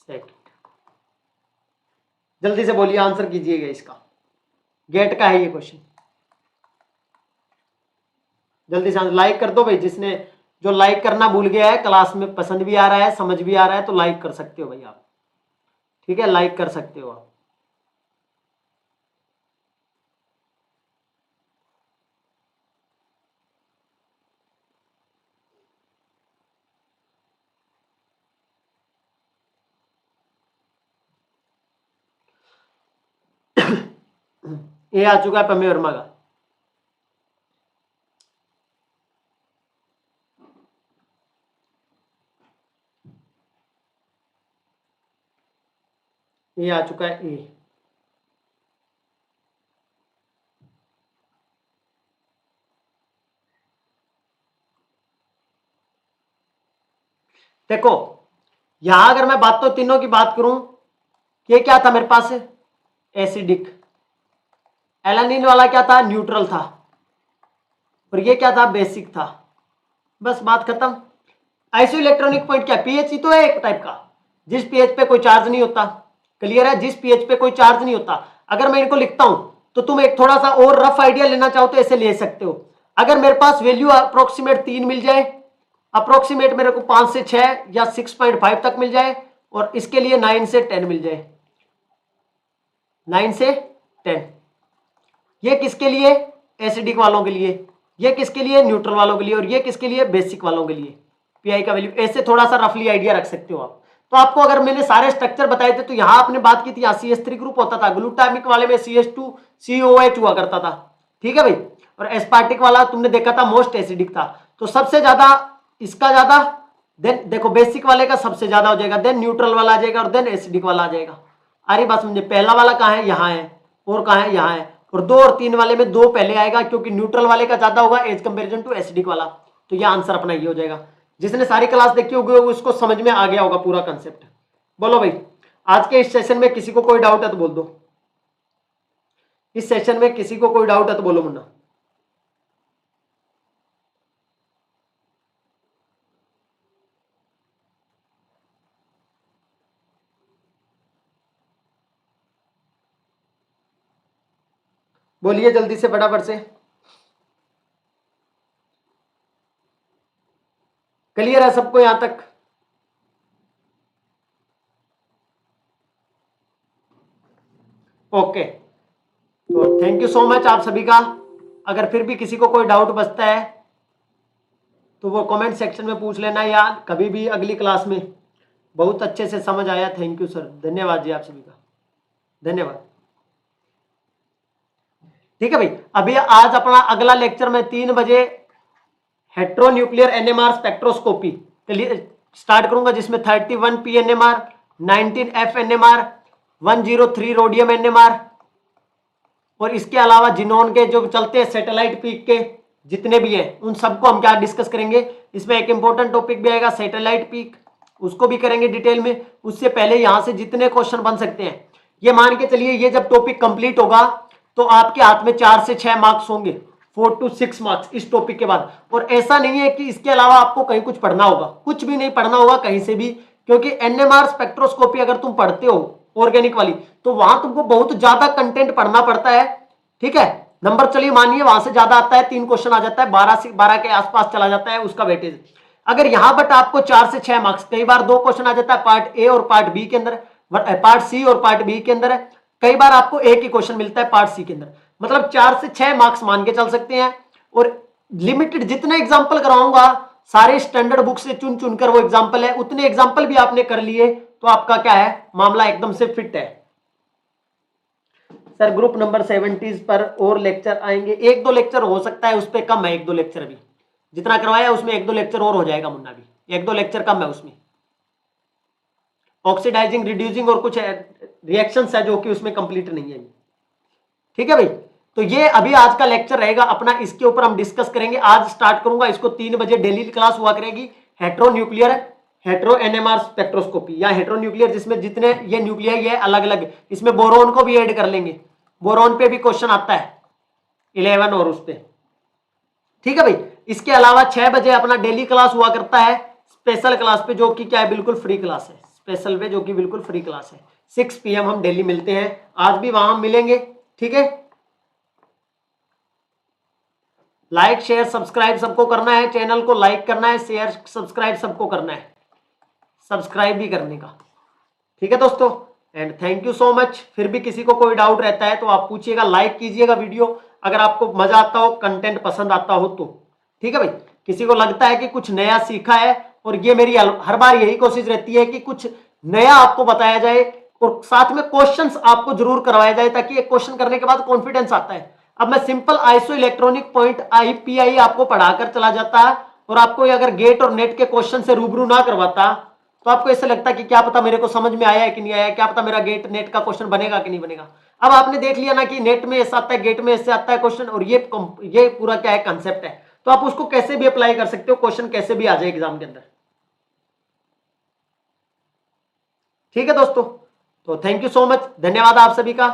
second. जल्दी से बोलिए, आंसर कीजिएगा इसका, गेट का है ये क्वेश्चन। जल्दी से लाइक कर दो भाई, जिसने जो लाइक करना भूल गया है, क्लास में पसंद भी आ रहा है समझ भी आ रहा है तो लाइक कर सकते हो भाई आप। ठीक है, लाइक कर सकते हो आप। ए आ चुका है पम्मे वर्मा का। ए आ चुका है ए। देखो यहां अगर मैं बात तो तीनों की बात करूं, ये क्या था मेरे पास, एसिडिक। एलानिन वाला क्या था, न्यूट्रल था। और ये क्या था, बेसिक था। बस बात खत्म। आइसो इलेक्ट्रॉनिक पॉइंट क्या, पीएच ही तो है एक टाइप का, जिस पीएच पे कोई चार्ज नहीं होता। क्लियर है, जिस पीएच पे कोई चार्ज नहीं होता। अगर मैं इनको लिखता हूं तो तुम एक थोड़ा सा और रफ आइडिया लेना चाहो तो ऐसे ले सकते हो। अगर मेरे पास वैल्यू अप्रोक्सीमेट 3 मिल जाए, अप्रोक्सीमेट मेरे को 5 से 6 या 6.5 तक मिल जाए, और इसके लिए 9 से 10 मिल जाए, 9 से 10। ये किसके लिए, एसिडिक वालों के लिए, ये किसके लिए, न्यूट्रल वालों के लिए, और ये किसके लिए, बेसिक वालों के लिए। पीआई का वैल्यू ऐसे थोड़ा सा रफली आइडिया रख सकते हो आप। तो आपको अगर मैंने सारे स्ट्रक्चर बताए थे, तो यहां आपने बात की थी, यहाँ CH3 ग्रुप होता था, ग्लूटामिक वाले में CH2 COOH हुआ करता था। ठीक है भाई। और एस्पार्टिक वाला तुमने देखा था मोस्ट एसिडिक था। तो सबसे ज्यादा इसका ज्यादा, देन देखो बेसिक वाले का सबसे ज्यादा हो जाएगा, देन न्यूट्रल वाला आ जाएगा, और देन एसिडिक वाला आ जाएगा। अरे बात समझे, पहला वाला कहाँ है, यहाँ है, और कहाँ है, यहाँ है। और 2 और 3 वाले में 2 पहले आएगा, क्योंकि न्यूट्रल वाले का ज्यादा होगा एज कंपेरिजन टू एसिडिक वाला। तो ये आंसर अपना ये हो जाएगा। जिसने सारी क्लास देखी होगी उसको समझ में आ गया होगा पूरा कंसेप्ट। बोलो भाई, आज के इस सेशन में किसी को कोई डाउट है तो बोल दो। इस सेशन में किसी को कोई डाउट है तो बोलो मुन्ना। बोलिए जल्दी से फटाफट से। क्लियर है सबको यहां तक? ओके, तो थैंक यू सो मच आप सभी का। अगर फिर भी किसी को कोई डाउट बचता है तो वो कमेंट सेक्शन में पूछ लेना, या कभी भी अगली क्लास में। बहुत अच्छे से समझ आया, थैंक यू सर, धन्यवाद जी आप सभी का, धन्यवाद। ठीक है भाई, अभी आज अपना अगला लेक्चर में 3 बजे हेट्रोन्यूक्लियर एनएमआर स्पेक्ट्रोस्कोपी के लिए स्टार्ट करूंगा, जिसमें 31 P NMR, 19 F NMR, 103 rhodium NMR, और इसके अलावा जिनोन के जो चलते हैं सैटेलाइट पीक के जितने भी हैं उन सबको हम क्या डिस्कस करेंगे। इसमें एक इंपॉर्टेंट टॉपिक भी आएगा सैटेलाइट पीक, उसको भी करेंगे डिटेल में। उससे पहले यहां से जितने क्वेश्चन बन सकते हैं, ये मान के चलिए ये जब टॉपिक कंप्लीट होगा तो आपके हाथ में 4 से 6 मार्क्स होंगे, 4 to 6 मार्क्स इस टॉपिक के बाद। और ऐसा नहीं है कि इसके अलावा आपको कहीं कुछ पढ़ना होगा, कुछ भी नहीं पढ़ना होगा कहीं से भी, क्योंकि एनएमआर स्पेक्ट्रोस्कोपी अगर तुम पढ़ते हो ऑर्गेनिक वाली, तो वहां तुमको बहुत ज्यादा कंटेंट पढ़ना पड़ता है। ठीक है, नंबर चलिए मानिए वहां से ज्यादा आता है, 3 क्वेश्चन आ जाता है, 12 के आसपास चला जाता है उसका वेटेज। अगर यहां बट आपको 4 से 6 मार्क्स, कई बार 2 क्वेश्चन आ जाता है पार्ट ए और पार्ट बी के अंदर, पार्ट सी और पार्ट बी के अंदर है, कई बार आपको एक ही क्वेश्चन मिलता है पार्ट सी के अंदर, मतलब 4 से 6 मार्क्स मान के चल सकते हैं। और लिमिटेड जितने एग्जाम्पल कराऊंगा सारे स्टैंडर्ड बुक से चुन चुनकर वो एग्जाम्पल है, उतने एग्जाम्पल भी आपने कर लिए तो आपका क्या है, मामला एकदम से फिट है। सर ग्रुप नंबर 70 पर और लेक्चर आएंगे, 1-2 लेक्चर हो सकता है, उस पर कम है 1-2 लेक्चर अभी, जितना करवाया उसमें 1-2 लेक्चर और हो जाएगा मुन्ना, भी 1-2 लेक्चर कम है उसमें। ऑक्सीडाइजिंग, रिड्यूसिंग और कुछ रिएक्शंस है जो कि उसमें कंप्लीट नहीं है। ठीक है भाई, तो ये अभी आज का लेक्चर रहेगा अपना, इसके ऊपर हम डिस्कस करेंगे। आज स्टार्ट करूंगा इसको, 3 बजे डेली क्लास हुआ करेगी, हेट्रोन्यूक्लियर हेट्रो एनएमआर स्पेक्ट्रोस्कोपी या हेट्रोन्यूक्लियर, जिसमें जितने ये न्यूक्लियाई है अलग अलग, इसमें बोरोन को भी ऐड कर लेंगे, बोरोन पे भी क्वेश्चन आता है 11 और उस पे। ठीक है भाई, इसके अलावा 6 बजे अपना डेली क्लास हुआ करता है स्पेशल क्लास पे, जो कि क्या है, बिल्कुल फ्री क्लास है, स्पेशल पे जो कि बिल्कुल फ्री क्लास है। 6 PM हम डेली मिलते हैं, आज भी वहां मिलेंगे। ठीक है, लाइक शेयर सब्सक्राइब सबको करना है, चैनल को लाइक करना है, शेयर सब्सक्राइब सबको करना है, सब्सक्राइब भी करने का। ठीक है दोस्तों, and thank you so much. फिर भी किसी को कोई डाउट रहता है तो आप पूछिएगा, लाइक कीजिएगा वीडियो अगर आपको मजा आता हो, कंटेंट पसंद आता हो तो। ठीक है भाई, किसी को लगता है कि कुछ नया सीखा है, और ये मेरी हर बार यही कोशिश रहती है कि कुछ नया आपको बताया जाए, और साथ में क्वेश्चंस आपको जरूर करवाया जाए, ताकि एक क्वेश्चन करने के बाद कॉन्फिडेंस आता है। अब मैं simple iso electronic point IPI आपको पढ़ाकर चला जाता है, और आपको अगर गेट और नेट के क्वेश्चन से रूबरू ना करवाता तो आपको ऐसा लगता कि क्या पता मेरे को समझ में आया है कि नहीं आया, क्या पता मेरा गेट नेट का क्वेश्चन बनेगा कि नहीं बनेगा। अब आपने देख लिया ना कि नेट में ऐसा आता है, गेट में ऐसे आता है क्वेश्चन, और ये पूरा क्या है, कंसेप्ट है। तो आप उसको कैसे भी अप्लाई कर सकते हो, क्वेश्चन कैसे भी आ जाए एग्जाम के अंदर। ठीक है दोस्तों, तो थैंक यू सो मच, धन्यवाद आप सभी का।